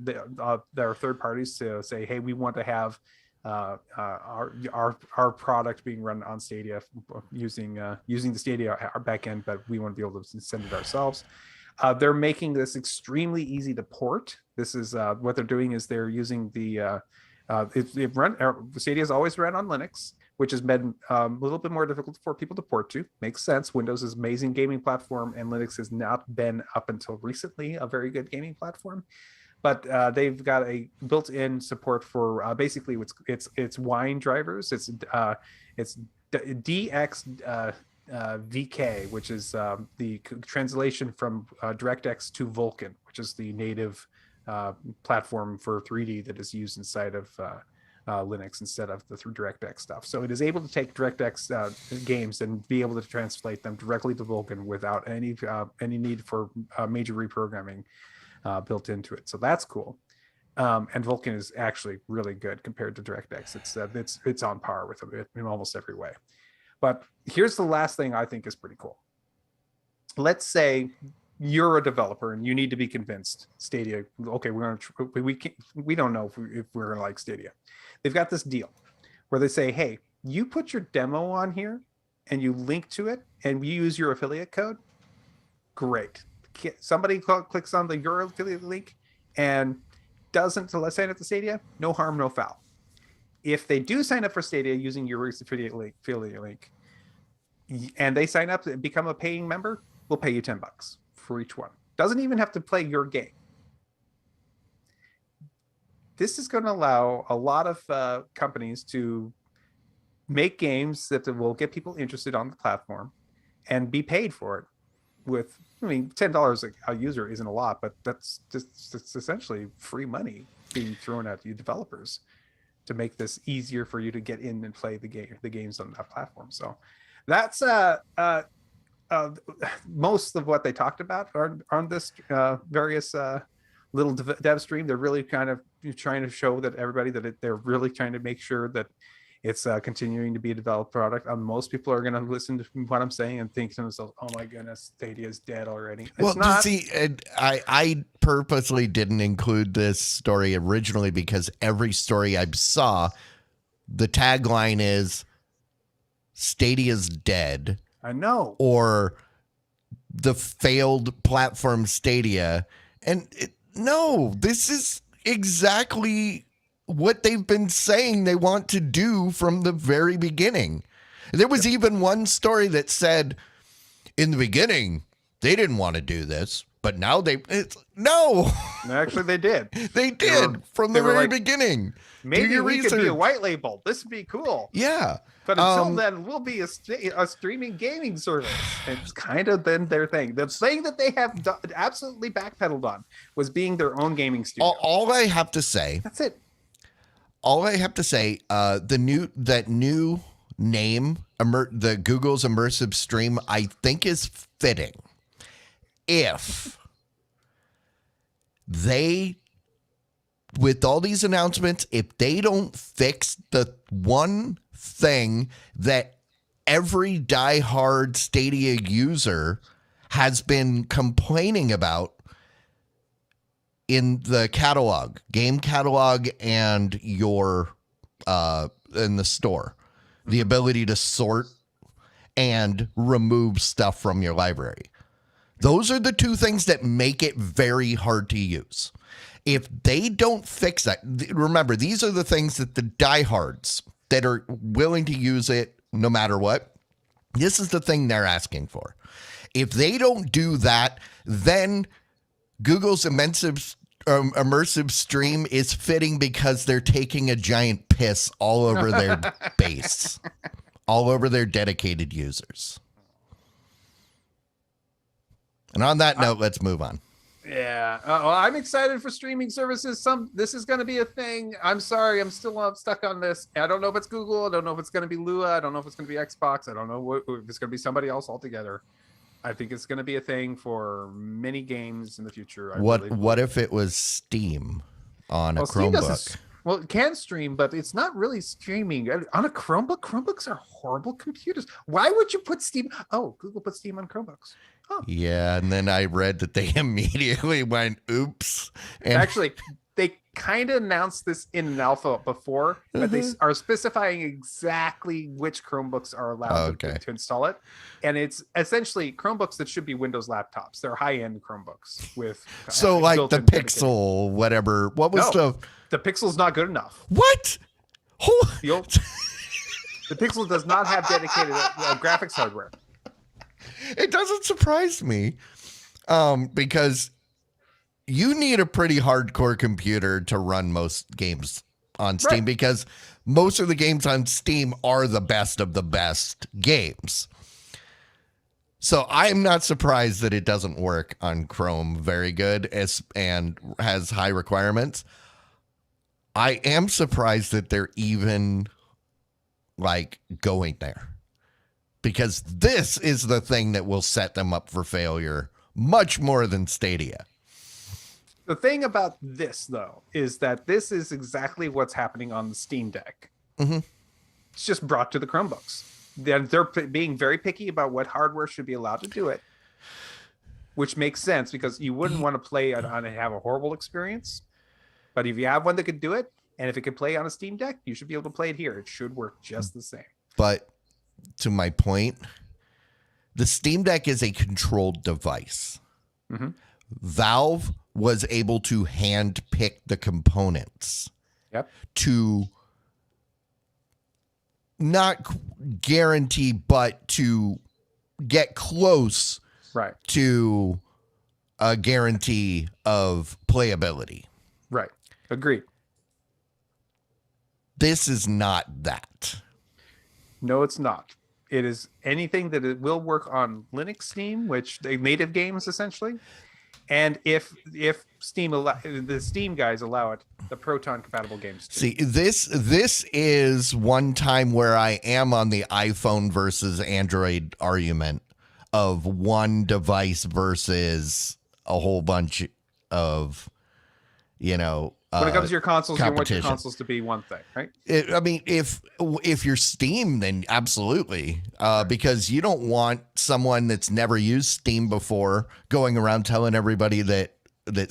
their third parties to say, hey, we want to have our product being run on Stadia using the Stadia our backend, but we want to be able to send it ourselves. They're making this extremely easy to port. This is what they're doing is they're using the Stadia has always run on Linux, which has been a little bit more difficult for people to port to. Makes sense. Windows is an amazing gaming platform, and Linux has not been up until recently a very good gaming platform. But they've got a built-in support for basically it's Wine drivers. It's DX VK, which is the translation from DirectX to Vulkan, which is the native platform for 3D that is used inside of Linux instead of the DirectX stuff. So it is able to take DirectX games and be able to translate them directly to Vulkan without any need for major reprogramming built into it. So that's cool. And Vulkan is actually really good compared to DirectX. It's on par with it in almost every way. But here's the last thing I think is pretty cool. Let's say you're a developer and you need to be convinced Stadia. Okay, we don't know if we're gonna like Stadia. They've got this deal where they say, hey, you put your demo on here and you link to it and you use your affiliate code. Great. Somebody clicks on your affiliate link and doesn't sign up to Stadia, no harm, no foul. If they do sign up for Stadia using your affiliate link, and they sign up and become a paying member, we'll pay you $10 for each one. Doesn't even have to play your game. This is going to allow a lot of companies to make games that will get people interested on the platform and be paid for it with, I mean, $10 a user isn't a lot, but that's essentially free money being thrown at you developers to make this easier for you to get in and play the games on that platform. So that's most of what they talked about on this various little dev stream. They're really kind of trying to show that everybody that they're really trying to make sure that it's continuing to be a developed product. Most people are going to listen to what I'm saying and think to themselves, "Oh my goodness, Stadia is dead already." It's not. See, I purposely didn't include this story originally because every story I saw, the tagline is "Stadia's dead." I know. Or the failed platform Stadia, and no, this is exactly what they've been saying they want to do from the very beginning. There was even one story that said in the beginning they didn't want to do this, but now no. Actually, they did. They did from the very beginning. Maybe we could be a white label. This would be cool. Yeah. But until then, we'll be a streaming gaming service. And it's kind of been their thing. The thing that they have absolutely backpedaled on was being their own gaming studio. All I have to say. That's it. All I have to say, that new name, the Google's Immersive Stream, I think is fitting. If they, with all these announcements, if they don't fix the one thing that every diehard Stadia user has been complaining about in the catalog, game catalog, and your in the store, the ability to sort and remove stuff from your library. Those are the two things that make it very hard to use. If they don't fix that, remember, these are the things that the diehards that are willing to use it no matter what, this is the thing they're asking for. If they don't do that, then Google's immersive stream is fitting because they're taking a giant piss all over their base, all over their dedicated users. And on that note, let's move on. Yeah. Well, I'm excited for streaming services. This is going to be a thing. I'm sorry. I'm still stuck on this. I don't know if it's Google. I don't know if it's going to be Lua. I don't know if it's going to be Xbox. I don't know if it's going to be somebody else altogether. I think it's going to be a thing for many games in the future. What if it was Steam on a Chromebook? Well, it can stream, but it's not really streaming on a Chromebook. Chromebooks are horrible computers. Why would you put Steam? Oh, Google put Steam on Chromebooks. Oh. Yeah, and then I read that they immediately went, oops. And actually, they kind of announced this in an alpha before, but they are specifying exactly which Chromebooks are allowed to install it. And it's essentially Chromebooks that should be Windows laptops. They're high-end Chromebooks with so like the Pixel, whatever. What was the Pixel's not good enough. What? The Pixel does not have dedicated graphics hardware. It doesn't surprise me because you need a pretty hardcore computer to run most games on Steam because most of the games on Steam are the best of the best games. So I'm not surprised that it doesn't work on Chrome very good and has high requirements. I am surprised that they're even like going there, because this is the thing that will set them up for failure much more than Stadia. The thing about this, though, is that this is exactly what's happening on the Steam Deck. Mm-hmm. It's just brought to the Chromebooks. They're being very picky about what hardware should be allowed to do it, which makes sense because you wouldn't want to play on and have a horrible experience. But if you have one that could do it, and if it could play on a Steam Deck, you should be able to play it here. It should work just the same. But to my point, the Steam Deck is a controlled device. Mm-hmm. Valve was able to hand pick the components to not guarantee, but to get close to a guarantee of playability. Right. Agreed. This is not that. No, it's not. It is anything that it will work on Linux Steam, which they native games essentially. And if Steam the Steam guys allow it, the Proton compatible games too. See, this is one time where I am on the iPhone versus Android argument of one device versus a whole bunch of, when it comes to your consoles, you want your competition. consoles to be one thing, right? I mean, if you're Steam, then absolutely, because you don't want someone that's never used Steam before going around telling everybody that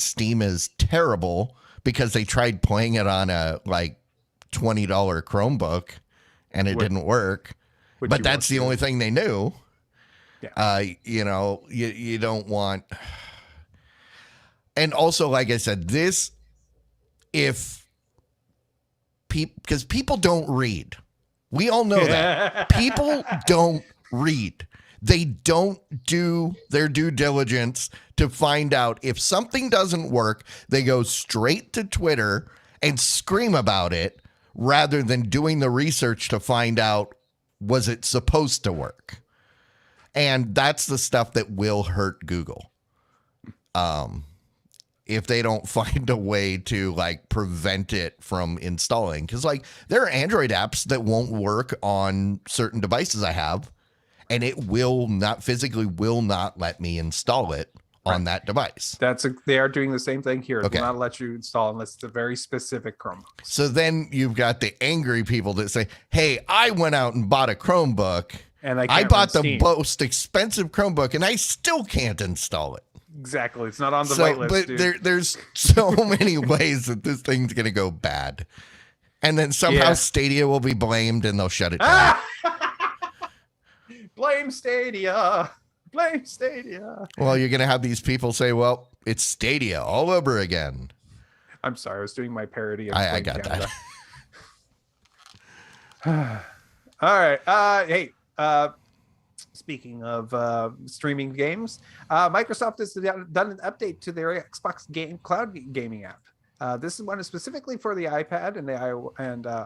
Steam is terrible because they tried playing it on a like $20 Chromebook and it didn't work. But that's the only thing they knew. Yeah. You don't want. And also, like I said, because people don't read. We all know that. People don't read. They don't do their due diligence to find out if something doesn't work. They go straight to Twitter and scream about it rather than doing the research to find out, was it supposed to work? And that's the stuff that will hurt Google. If they don't find a way to like prevent it from installing. Because like there are Android apps that won't work on certain devices I have, and it will not let me install it on that device. They are doing the same thing here. Okay. It will not let you install unless it's a very specific Chromebook. So then you've got the angry people that say, hey, I went out and bought a Chromebook and I bought the most expensive Chromebook and I still can't install it. Exactly. It's not on the right list, but dude. there's so many ways that this thing's going to go bad. And then somehow Stadia will be blamed and they'll shut it down. Blame Stadia. Blame Stadia. Well, you're going to have these people say, well, it's Stadia all over again. I'm sorry. I was doing my parody of I got Canada. that. All right. Hey, speaking of streaming games, Microsoft has done an update to their Xbox cloud gaming app. This one is specifically for the iPad and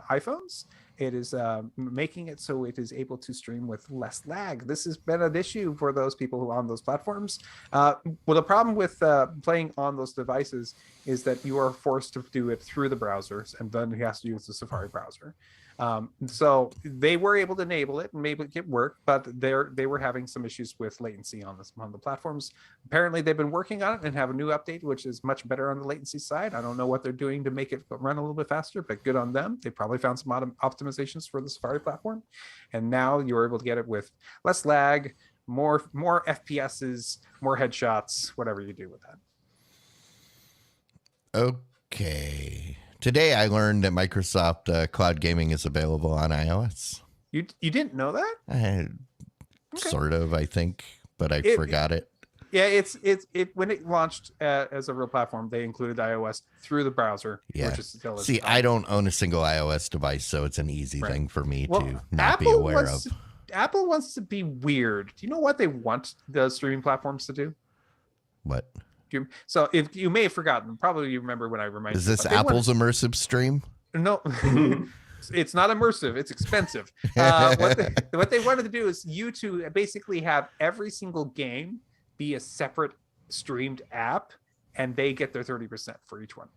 iPhones. It is making it so it is able to stream with less lag. This has been an issue for those people who are on those platforms. Well, the problem with playing on those devices is that you are forced to do it through the browsers, and then you have to use the Safari browser. So they were able to enable it and make it work, but they were having some issues with latency on the platforms. Apparently they've been working on it and have a new update which is much better on the latency side. I don't know what they're doing to make it run a little bit faster, but good on them. They probably found some optimizations for the Safari platform, and now you're able to get it with less lag, more FPSs, more headshots, whatever you do with that. Okay. Today I learned that Microsoft Cloud Gaming is available on iOS. You didn't know that? Sort of, I think, but I forgot it. Yeah, it's when it launched as a real platform, they included iOS through the browser. Yeah. Which is still See, I don't own a single iOS device, so it's an easy thing for me to not be Apple aware of. Apple wants to be weird. Do you know what they want the streaming platforms to do? What? So if you may have forgotten, probably you remember when I reminded you. Is this Apple's immersive stream? No. It's not immersive. It's expensive. What they wanted to do is you to basically have every single game be a separate streamed app, and they get their 30% for each one.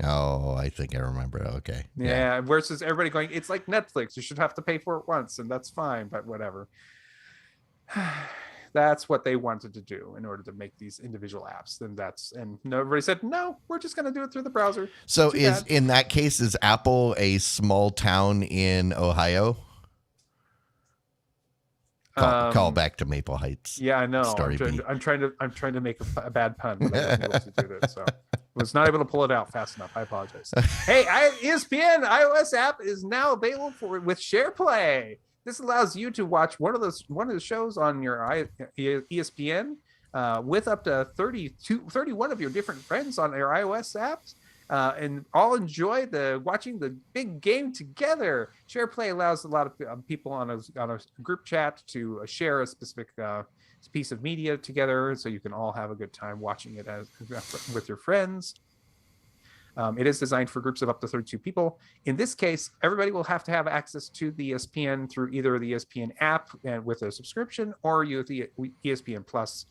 Oh, I think I remember. Okay. Yeah. Versus everybody going, it's like Netflix. You should have to pay for it once, and that's fine, but whatever. That's what they wanted to do in order to make these individual apps. And everybody said, no, we're just going to do it through the browser. So in that case, is Apple a small town in Ohio? Call back to Maple Heights. Yeah, I know. I'm trying to make a bad pun, but I wasn't able to do it. So I was not able to pull it out fast enough. I apologize. Hey, ESPN iOS app is now available with SharePlay. This allows you to watch one of the shows on your ESPN with up to 31 of your different friends on your iOS apps. And all enjoy watching the big game together. SharePlay allows a lot of people on a group chat to share a specific piece of media together, so you can all have a good time watching it with your friends. It is designed for groups of up to 32 people. In this case, everybody will have to have access to the ESPN through either the ESPN app and with a subscription, or the ESPN Plus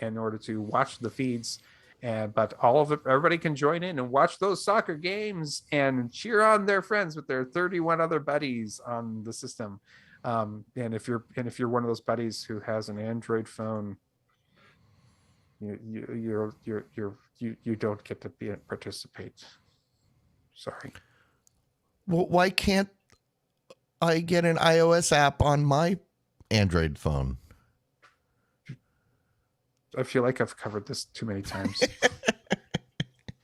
in order to watch the feeds. But everybody can join in and watch those soccer games and cheer on their friends with their 31 other buddies on the system. And if you're one of those buddies who has an Android phone, you don't get to participate. Sorry. Well, why can't I get an iOS app on my Android phone? I feel like I've covered this too many times. I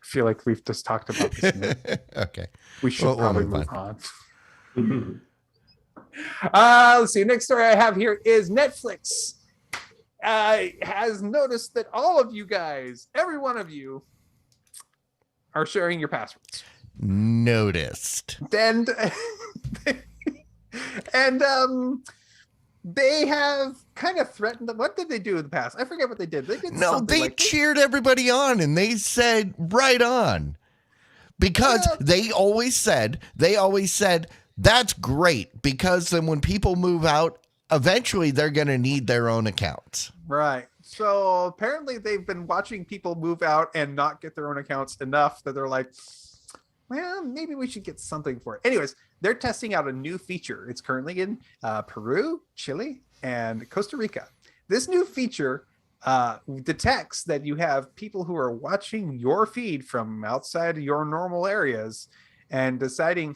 feel like we've just talked about this. Okay. We should probably move on. Let's see. Next story I have here is Netflix has noticed that all of you guys, every one of you, are sharing your passwords. Noticed. And they have kind of threatened. What did they do in the past? I forget what they did. They cheered everybody on, and they said right on, because they always said that's great, because then when people move out, eventually they're going to need their own accounts. Right. So apparently they've been watching people move out and not get their own accounts enough that they're like, well, maybe we should get something for it. Anyways, they're testing out a new feature. It's currently in Peru, Chile, and Costa Rica. This new feature detects that you have people who are watching your feed from outside of your normal areas and deciding,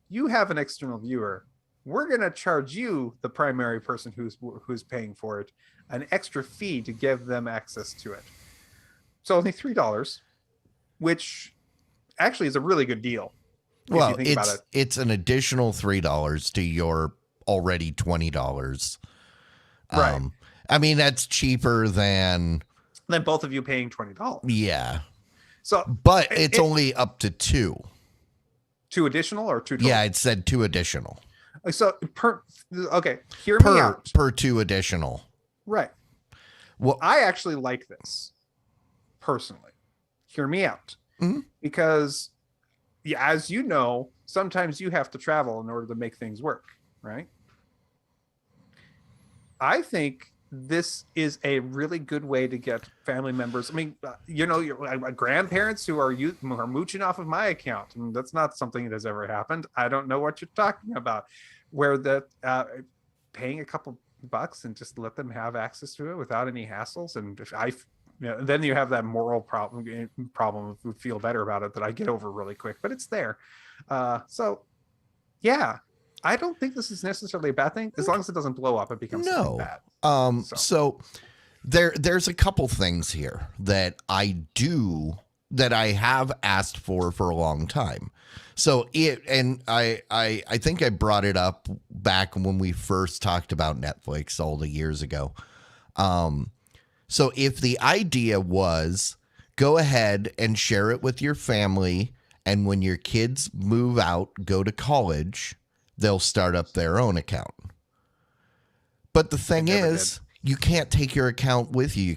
you have an external viewer. We're going to charge you, the primary person who's paying for it, an extra fee to give them access to it. So only $3, which actually is a really good deal. Well, it's an additional $3 to your already $20. Right. I mean, that's cheaper than both of you paying $20. Yeah. So, but it's only up to two. Two additional or two total? Yeah, it said two additional. So hear me out. Per two additional. Right. Well, I actually like this personally. Hear me out. Mm-hmm. Because as you know, sometimes you have to travel in order to make things work, right? I think this is a really good way to get family members. I mean, your grandparents who are mooching off of my account, and that's not something that has ever happened. I don't know what you're talking about. Where paying a couple bucks and just let them have access to it without any hassles, and then you have that moral problem of feel better about it that I get over really quick, but it's there. So, yeah. I don't think this is necessarily a bad thing, as long as it doesn't blow up and become something bad. So there's a couple things here that I have asked for a long time. So I think I brought it up back when we first talked about Netflix all the years ago. So if the idea was go ahead and share it with your family, and when your kids move out, go to college, they'll start up their own account. But the thing is, you can't take your account with you. You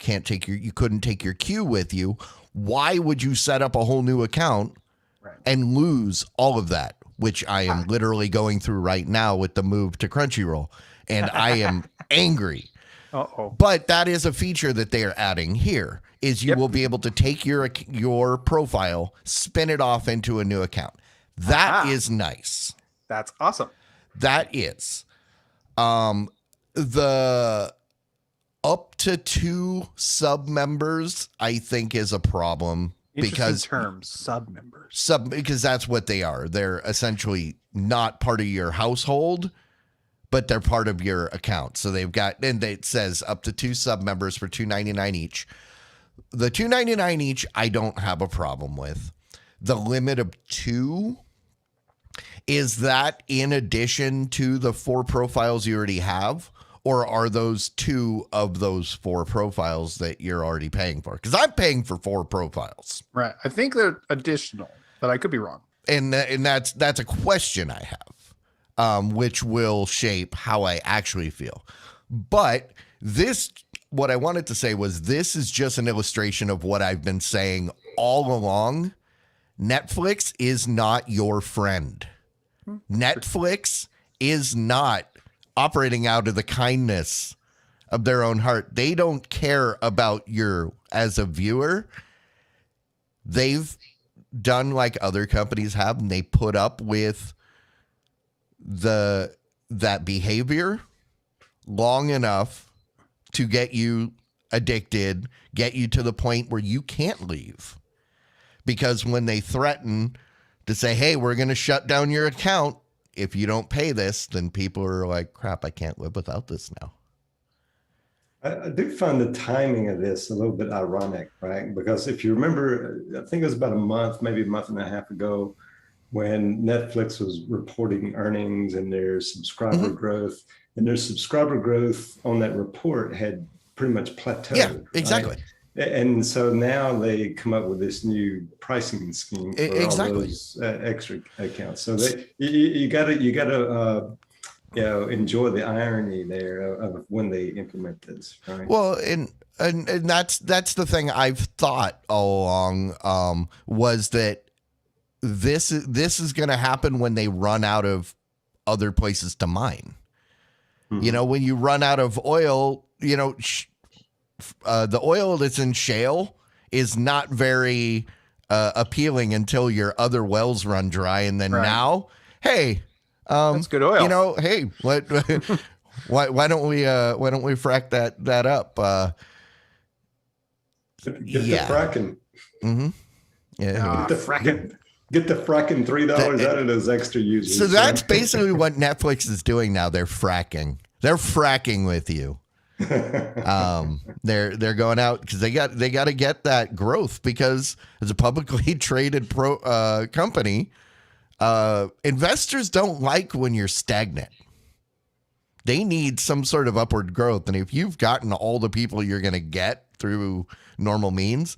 couldn't take your queue with you. Why would you set up a whole new account and lose all of that? which I am literally going through right now with the move to Crunchyroll, and I am angry. But that is a feature that they are adding here, is you will be able to take your profile, spin it off into a new account. That is nice. That's awesome. That is. The up to 2 sub members, I think, is a problem. Because sub members. Because that's what they are. They're essentially not part of your household, but they're part of your account. So they've got, and it says up to 2 sub members for $2.99 each. The $2.99 each, I don't have a problem with. The limit of 2, is that in addition to the 4 profiles you already have? Or are those 2 of those 4 profiles that you're already paying for? Because I'm paying for 4 profiles. Right. I think they're additional, but I could be wrong. And that's a question I have, which will shape how I actually feel. But what I wanted to say was this is just an illustration of what I've been saying all along. Netflix is not your friend. Netflix is not operating out of the kindness of their own heart. They don't care about as a viewer. They've done like other companies have, and they put up with that behavior long enough to get you addicted, get you to the point where you can't leave. Because when they threaten to say, hey, we're going to shut down your account if you don't pay this, then people are like, crap, I can't live without this now. I do find the timing of this a little bit ironic, right? Because if you remember, I think it was about a month, maybe a month and a half ago, when Netflix was reporting earnings and their subscriber growth, and their subscriber growth on that report had pretty much plateaued. Yeah, exactly. Right? And so now they come up with this new pricing scheme for all those extra accounts. So you got to enjoy the irony there of when they implement this, right? Well, and that's the thing I've thought all along, was that this is going to happen when they run out of other places to mine. You know, when you run out of oil, you know, the oil that's in shale is not very appealing until your other wells run dry, and then now, hey, that's good oil. You know, hey, why don't we frack that up? Get the fracking. Mm-hmm. Yeah. Get the fracking $3 out of those extra users. So that's basically what Netflix is doing now. They're fracking. They're fracking with you. They're going out because they got to get that growth, because as a publicly traded company, investors don't like when you're stagnant. They need some sort of upward growth, and if you've gotten all the people you're going to get through normal means,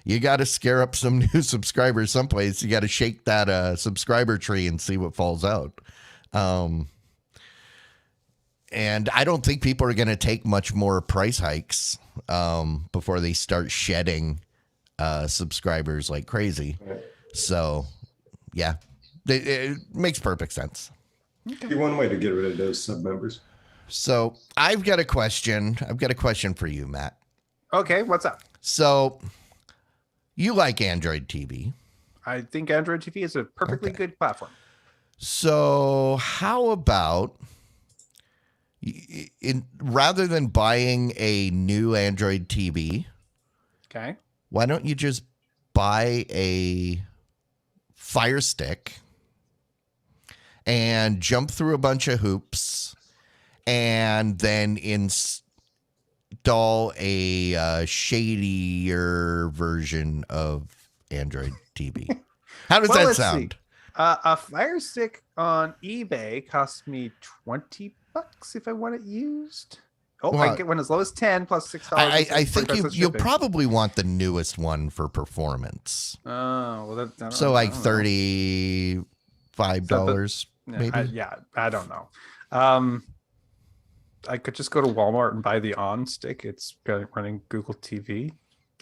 you got to scare up some new subscribers someplace. You got to shake that subscriber tree and see what falls out. And I don't think people are going to take much more price hikes before they start shedding subscribers like crazy. So, yeah, it makes perfect sense. Okay. One way to get rid of those sub members. So I've got a question. For you, Matt. Okay, what's up? So you like Android TV. I think Android TV is a perfectly good platform. So how about, rather than buying a new Android TV, why don't you just buy a Fire Stick and jump through a bunch of hoops and then install a shadier version of Android TV? How does that sound? A Fire Stick on eBay cost me $20 if I want it used. I get one as low as 10 plus $6. I think you'll probably want the newest one for performance. Oh, well, so like $35, maybe. I don't know. I could just go to Walmart and buy the On Stick. It's running Google TV.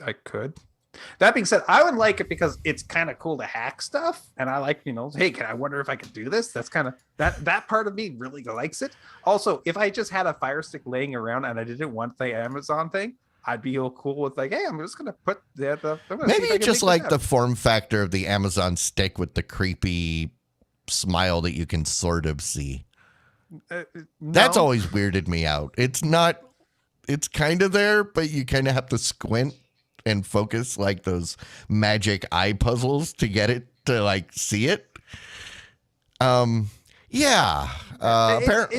I could. That being said, I would like it because it's kind of cool to hack stuff, and I like, hey, I wonder if I could do this. That's kind of that part of me really likes it. Also, if I just had a Fire Stick laying around and I didn't want the Amazon thing, I'd be all cool with like, hey, I'm just gonna put maybe you just like the form factor of the Amazon stick with the creepy smile that you can sort of see. That's always weirded me out. It's kind of there, but you kind of have to squint and focus like those magic eye puzzles to get it to like see it. It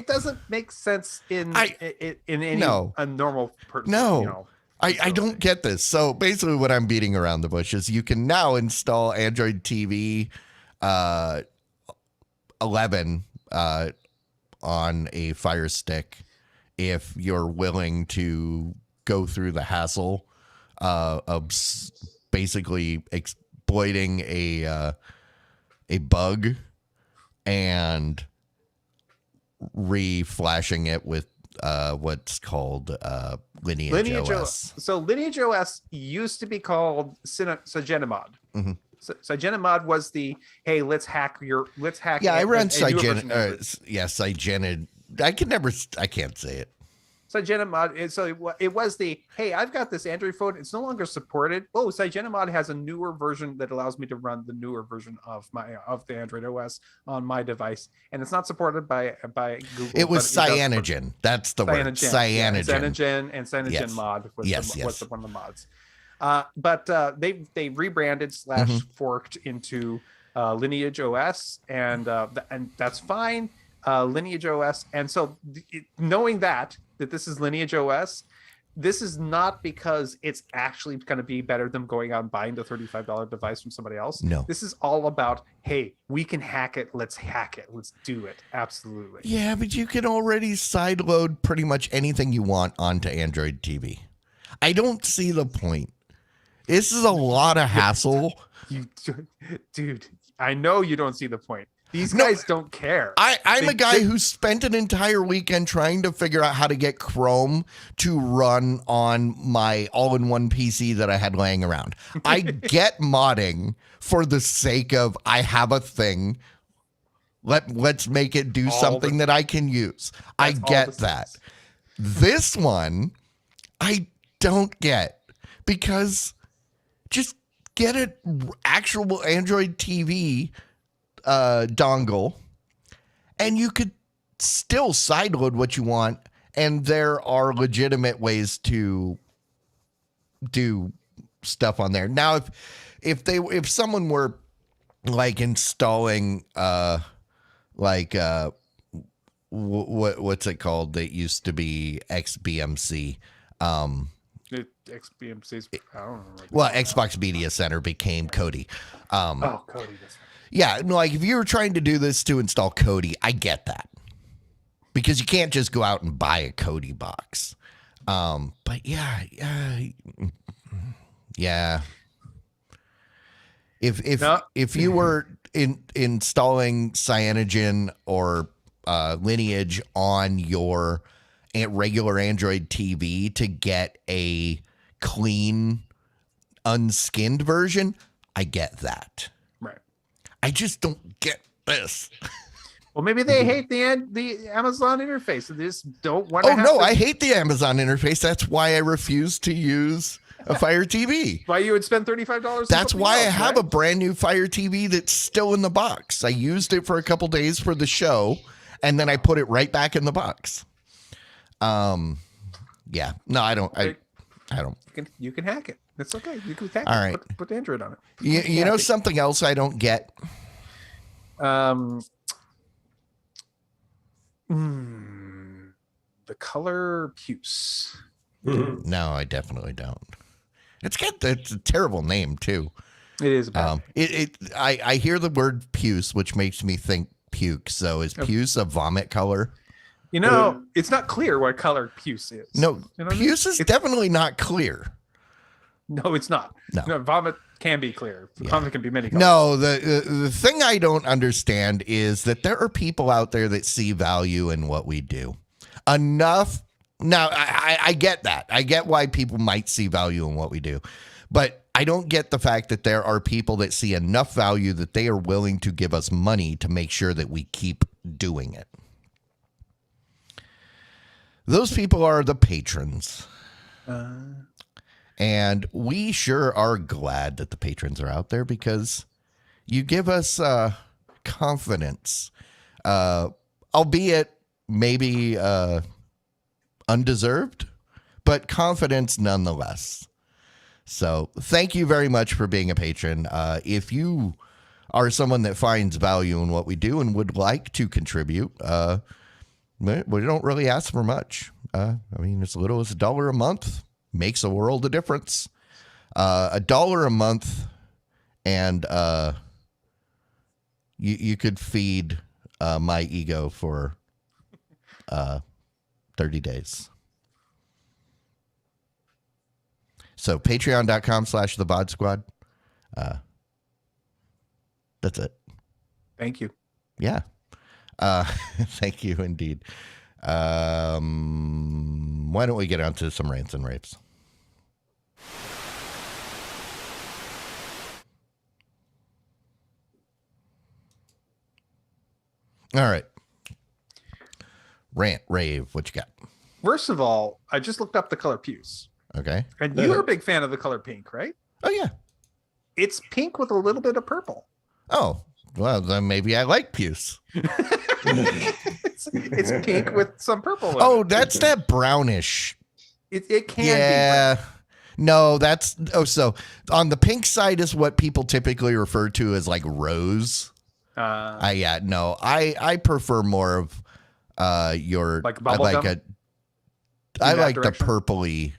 doesn't make sense in any a normal person. No. I don't get this. So basically what I'm beating around the bush is you can now install Android TV 11 on a Fire Stick if you're willing to go through the hassle of basically exploiting a bug and re-flashing it with what's called Lineage OS. So Lineage OS used to be called Cygenamod. Mm-hmm. Cygenamod was the let's hack. Yeah, I ran Cygen. Cygenid. I can't say it. Cygenamod. So it was the I've got this Android phone. It's no longer supported. Oh, Cygenamod has a newer version that allows me to run the newer version of the Android OS on my device, and it's not supported by Google. It was Cyanogen. That's the word. Cyanogen. Cyanogen and Cyanogen mod was one of the mods. But they rebranded / forked into Lineage OS, and that's fine. Lineage OS, and so knowing that this is Lineage OS, this is not because it's actually going to be better than going out and buying the $35 device from somebody else. No, this is all about, hey, we can hack it. Let's hack it. Let's do it. Absolutely. Yeah, but you can already sideload pretty much anything you want onto Android TV. I don't see the point. This is a lot of hassle. Dude, I know you don't see the point. These guys don't care. I'm a guy who spent an entire weekend trying to figure out how to get Chrome to run on my all-in-one PC that I had laying around. I get modding for the sake of I have a thing. Let's make it do something that I can use. I get that. This one, I don't get, because just get an actual Android TV dongle, and you could still sideload what you want, and there are legitimate ways to do stuff on there. Now, if someone were like installing what's it called that used to be XBMC, XBMC's, I don't know. Well, Xbox Media Center became Kodi. Kodi, that's right. Yeah, like if you were trying to do this to install Kodi, I get because you can't just go out and buy a Kodi box. But yeah. If you were installing Cyanogen or Lineage on your regular Android TV to get a clean, unskinned version, I get that. Right. I just don't get this. Well, maybe they hate the Amazon interface. They just don't want to. Oh, no, I hate the Amazon interface. That's why I refuse to use a Fire TV. Why you would spend $35? That's why I have a brand new Fire TV that's still in the box. I used it for a couple days for the show, and then I put it right back in the box. Yeah. No, I don't. I don't. You can hack it. It's okay. You can hack it. All right. Put Android on it. You know something else I don't get? The color puce. No, I definitely don't. It's a terrible name too. It is bad. I hear the word puce, which makes me think puke. So is puce a vomit color? You know, it's not clear what color puce is. No, puce is definitely not clear. No, it's not. No, vomit can be clear. Vomit can be many colors. No, the thing I don't understand is that there are people out there that see value in what we do. Enough. Now, I get that. I get why people might see value in what we do. But I don't get the fact that there are people that see enough value that they are willing to give us money to make sure that we keep doing it. Those people are the patrons. And we sure are glad that the patrons are out there because you give us confidence, albeit maybe undeserved, but confidence nonetheless. So thank you very much for being a patron. If you are someone that finds value in what we do and would like to contribute, we don't really ask for much. I mean, as little as $1 a month makes a world of difference. $1 a month, and you could feed my ego for 30 days. So patreon.com/the Squad. That's it. Thank you. Yeah. Thank you indeed. Why don't we get on to some rants and raves? All right. Rant, rave, what you got? First of all, I just looked up the color puce. Okay. And you're a big fan of the color pink, right? Oh, yeah. It's pink with a little bit of purple. Oh, well, then maybe I like puce. It's pink with some purple in Oh, it. that's that brownish. It can be. Yeah. No, that's... Oh, so on the pink side is what people typically refer to as like rose. Yeah, no, I prefer more of your... Like bubblegum? I like the purpley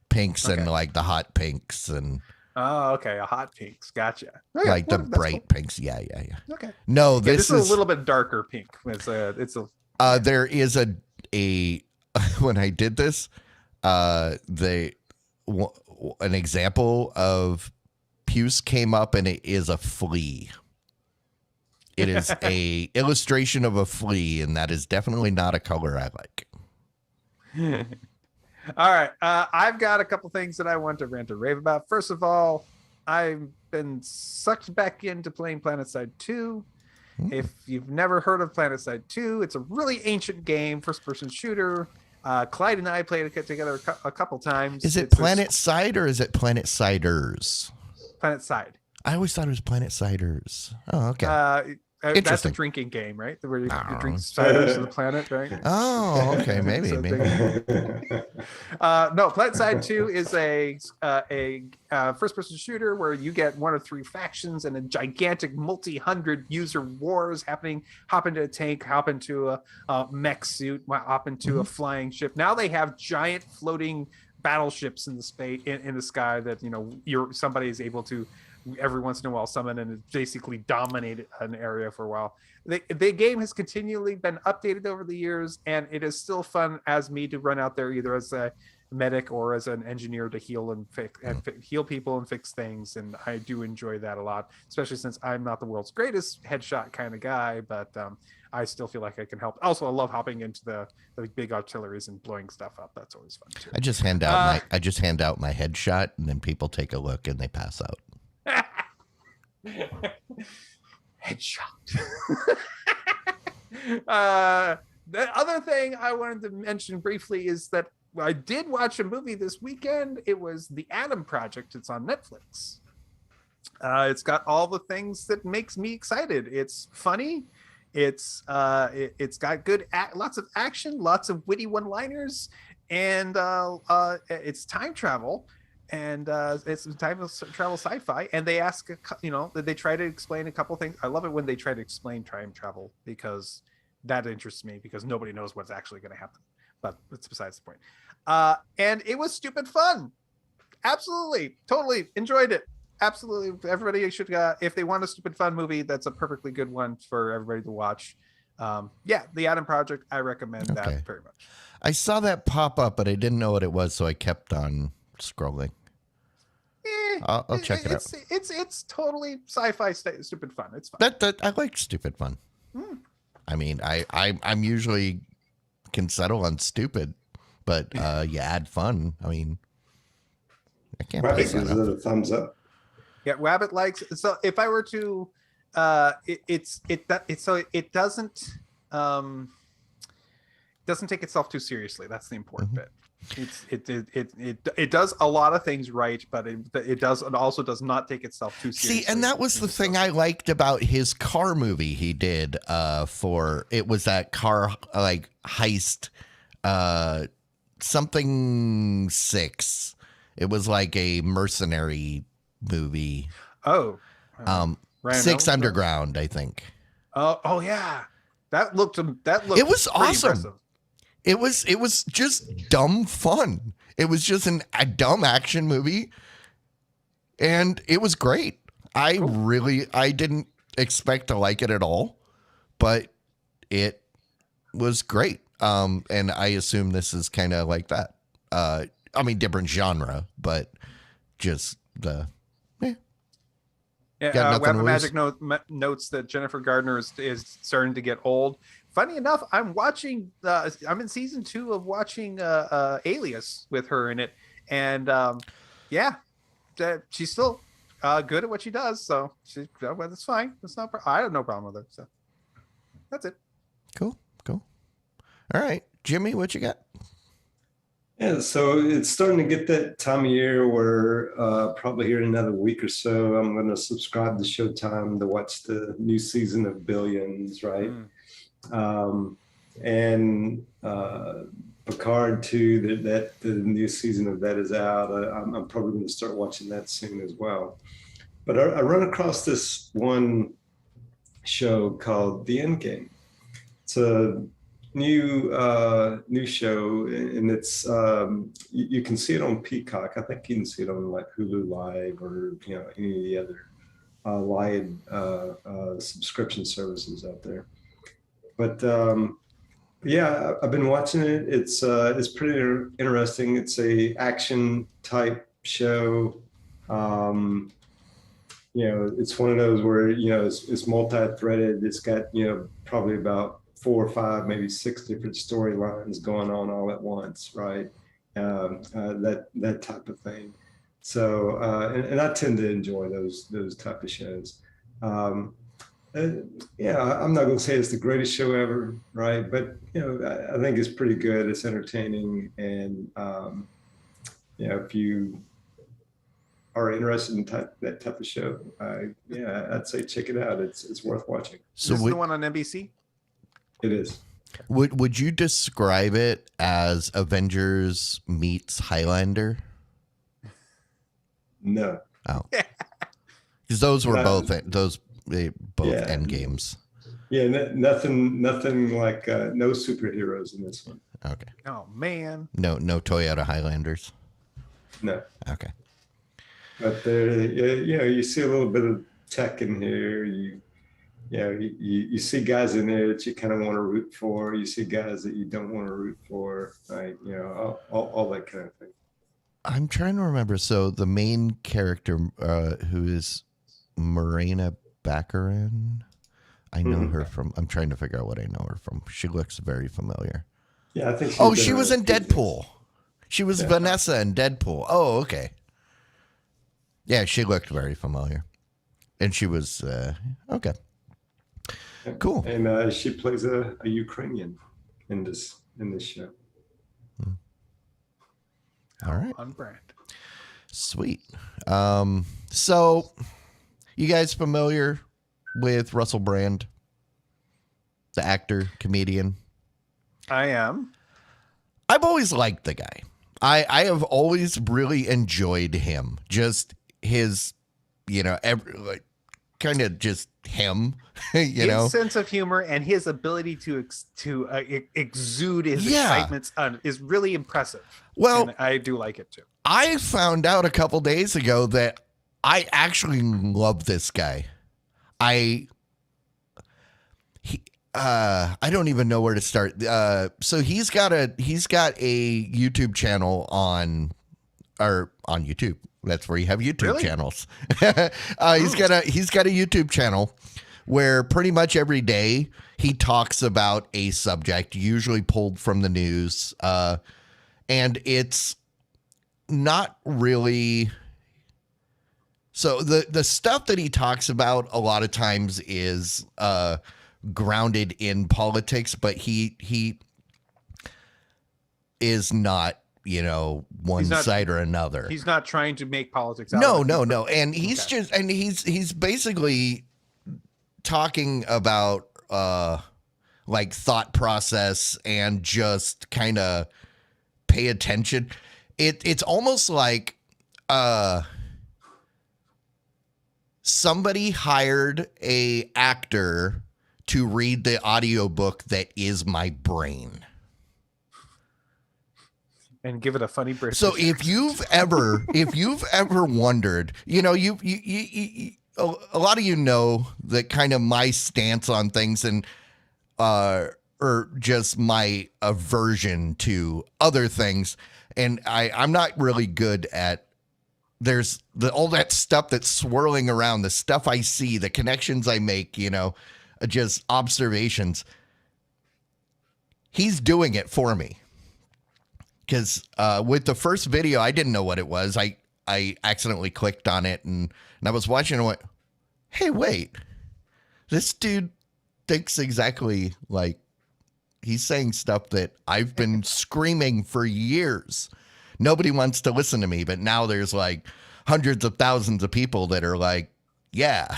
pinks and like the hot pinks and... Oh, okay. A hot pinks. Gotcha. Okay, like the that's bright cool. pinks. Yeah. Okay. No, Yeah, this is a little bit darker pink. It's a there is a when I did this, an example of puce came up and it is a flea. It is a illustration of a flea, and that is definitely not a color I like. All right. I've got a couple things that I want to rant or rave about. First of all, I've been sucked back into playing Planetside 2. If you've never heard of Planetside 2, it's a really ancient game, first-person shooter. Clyde and I played it together a couple times. Is it Planetside or is it Planetsiders? Planetside. I always thought it was Planetsiders. Oh, okay. That's a Interesting. drinking game, right? Where you drink ciders of the planet, right? Oh, okay. Maybe. No, Planetside 2 is a first-person shooter where you get one of three factions and a gigantic multi-hundred user wars happening. Hop into a tank, hop into a mech suit, hop into a flying ship. Now they have giant floating battleships in the space in the sky that somebody is able to every once in a while summon and basically dominate an area for a while. The game has continually been updated over the years, and it is still fun as me to run out there either as a medic or as an engineer to heal and heal people and fix things, and I do enjoy that a lot, especially since I'm not the world's greatest headshot kind of guy, but I still feel like I can help. Also, I love hopping into the big artilleries and blowing stuff up. That's always fun too. I just hand out my headshot, and then people take a look and they pass out. Headshot. The other thing I wanted to mention briefly is that I did watch a movie this weekend. It was The Adam Project. It's on Netflix. It's got all the things that makes me excited. It's funny. It's got good lots of action, lots of witty one-liners, and it's time travel. And it's time travel sci-fi, and they ask, they try to explain a couple things. I love it when they try to explain time travel because that interests me because nobody knows what's actually going to happen. But it's besides the point. And it was stupid fun. Absolutely, totally enjoyed it. Absolutely, everybody should. If they want a stupid fun movie, that's a perfectly good one for everybody to watch. The Adam Project. I recommend that very much. I saw that pop up, but I didn't know what it was, so I kept on scrolling. I'll check it out. It's totally sci-fi stupid fun. It's fun. That I like stupid fun. I mean, I'm usually can settle on stupid, but you add fun. I mean, I can't Rabbit pass that gives up. it a thumbs up. Yeah, Rabbit likes. So if I were to, it doesn't take itself too seriously. That's the important bit. It does a lot of things right, but it also does not take itself too seriously. See, and that was the thing I liked about his car movie he did it was that car like heist something 6. It was like a mercenary movie. Oh, Ryan 6 Underground, I think. Oh yeah. That looked It was awesome. Impressive. It was just dumb fun. It was just a dumb action movie, and it was great. I didn't expect to like it at all, but it was great. And I assume this is kind of like that. I mean, different genre, but just the. Yeah, Web of Magic notes that Jennifer Gardner is starting to get old. Funny enough, I'm in season 2 of watching Alias with her in it, and she's still good at what she does. So that's fine. That's not. I have no problem with her. So that's it. Cool. All right, Jimmy, what you got? Yeah, so it's starting to get that time of year where probably here in another week or so, I'm going to subscribe to Showtime to watch the new season of Billions, right? And Picard too. That the new season of that is out. I'm probably going to start watching that soon as well. But I run across this one show called The Endgame. It's a new show, and it's you can see it on Peacock. I think you can see it on like Hulu Live or any of the other live subscription services out there. But yeah, I've been watching it. It's pretty interesting. It's a action type show. It's one of those where it's multi-threaded. It's got probably about 4 or 5, maybe 6 different storylines going on all at once, right? That type of thing. So, and I tend to enjoy those type of shows. Yeah, I'm not going to say it's the greatest show ever, right? But I think it's pretty good. It's entertaining, and if you are interested in that type of show, I'd say check it out. It's worth watching. So this is the one on NBC? It is. Would you describe it as Avengers meets Highlander? No. Oh, because those were both end games. Yeah, nothing like no superheroes in this one. Okay. Oh man. No Toyota Highlanders. No. Okay. But you see a little bit of tech in here. You see guys in there that you kind of want to root for. You see guys that you don't want to root for. Like all that kind of thing. I'm trying to remember. So the main character, who is Marina Baccarin, I know her from. I'm trying to figure out what I know her from. She looks very familiar. Yeah, I think. She was in Deadpool. She was Vanessa in Deadpool. Oh, okay. Yeah, she looked very familiar, and she was okay. Cool. And she plays a Ukrainian in this show. All right. On brand. Sweet. So you guys familiar with Russell Brand, the actor, comedian? I am. I've always liked the guy. I have always really enjoyed him. Just his, kind of just him, his sense of humor and his ability to exude his excitement is really impressive. Well, and I do like it too. I found out a couple days ago that I actually love this guy. I don't even know where to start. So he's got a YouTube channel on YouTube. That's where you have YouTube channels. He's got a YouTube channel where pretty much every day he talks about a subject, usually pulled from the news. And it's not really. So the stuff that he talks about a lot of times is grounded in politics, but he is not, one side or another. He's not trying to make politics out No, of it. no. And he's basically talking about like thought process and just kind of pay attention. It's almost like somebody hired a actor to read the audiobook that is my brain. And give it a funny British. So if you've ever wondered, you a lot of that kind of my stance on things and or just my aversion to other things, and I'm not really good at. There's all that stuff that's swirling around, the stuff I see, the connections I make, just observations. He's doing it for me. Because with the first video, I didn't know what it was. I accidentally clicked on it and I was watching and went, hey, wait, this dude thinks exactly like he's saying stuff that I've been screaming for years. Nobody wants to listen to me, but now there's like hundreds of thousands of people that are like, yeah.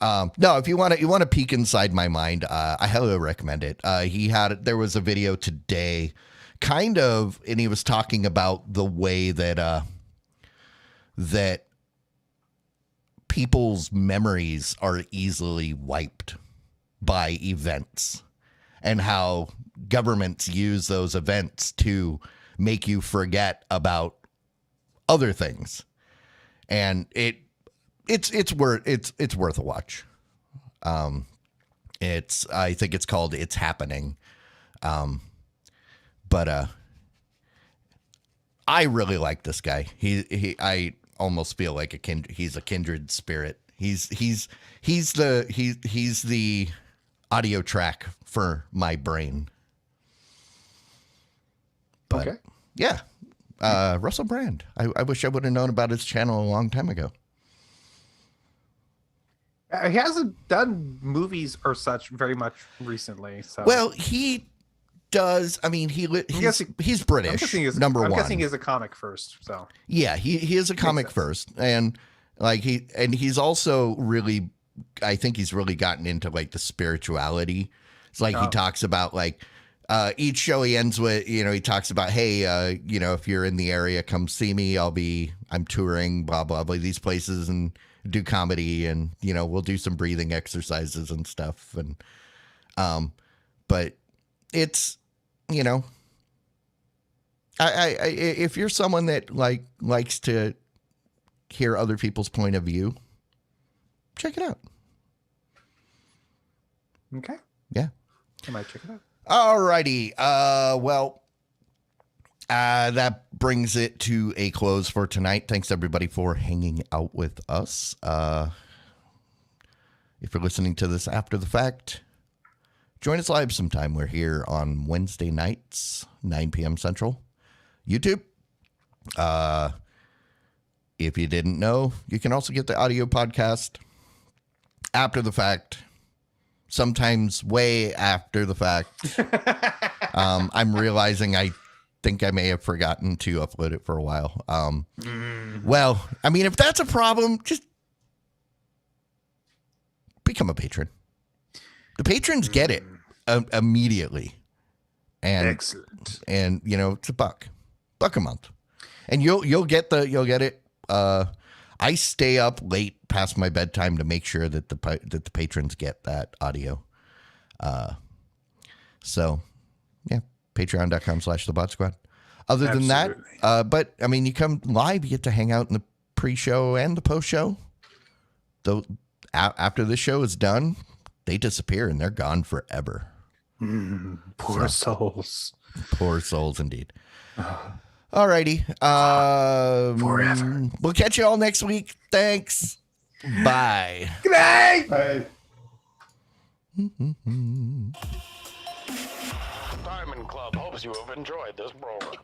No, if you want to peek inside my mind, I highly recommend it. There was a video today and he was talking about the way that that people's memories are easily wiped by events and how governments use those events to make you forget about other things. And it's worth a watch. I think it's called It's Happening. But I really like this guy. I almost feel like he's a kindred spirit. He's the audio track for my brain. But okay. Yeah. Russell Brand. I wish I would have known about his channel a long time ago. He hasn't done movies or such very much recently. So. Well, he does. I mean, he's British. I'm guessing he's a comic first. So yeah, he is a comic first, and he's also really, I think he's really gotten into like the spirituality. It's like he talks about like each show he ends with, he talks about, hey, if you're in the area, come see me. I'm touring, blah blah blah, these places and do comedy, and we'll do some breathing exercises and stuff, and but it's. If you're someone that likes to hear other people's point of view, check it out. Okay. Yeah. I might check it out. Alrighty. That brings it to a close for tonight. Thanks everybody for hanging out with us. If you're listening to this after the fact, join us live sometime. We're here on Wednesday nights, 9 p.m. Central. YouTube. If you didn't know, you can also get the audio podcast after the fact. Sometimes way after the fact. I'm realizing I think I may have forgotten to upload it for a while. Well, I mean, if that's a problem, just become a patron. The patrons get it immediately, and excellent. And it's $1 a month, and you'll get it. I stay up late past my bedtime to make sure that the patrons get that audio. So yeah, patreon.com/thebot squad. Other than that, but I mean, you come live, you get to hang out in the pre-show and the post-show. Though after this show is done, they disappear and they're gone forever. Poor souls. Poor souls indeed. Alrighty. Forever. We'll catch you all next week. Thanks. Bye. Good night. Bye. Diamond Club hopes you have enjoyed this program.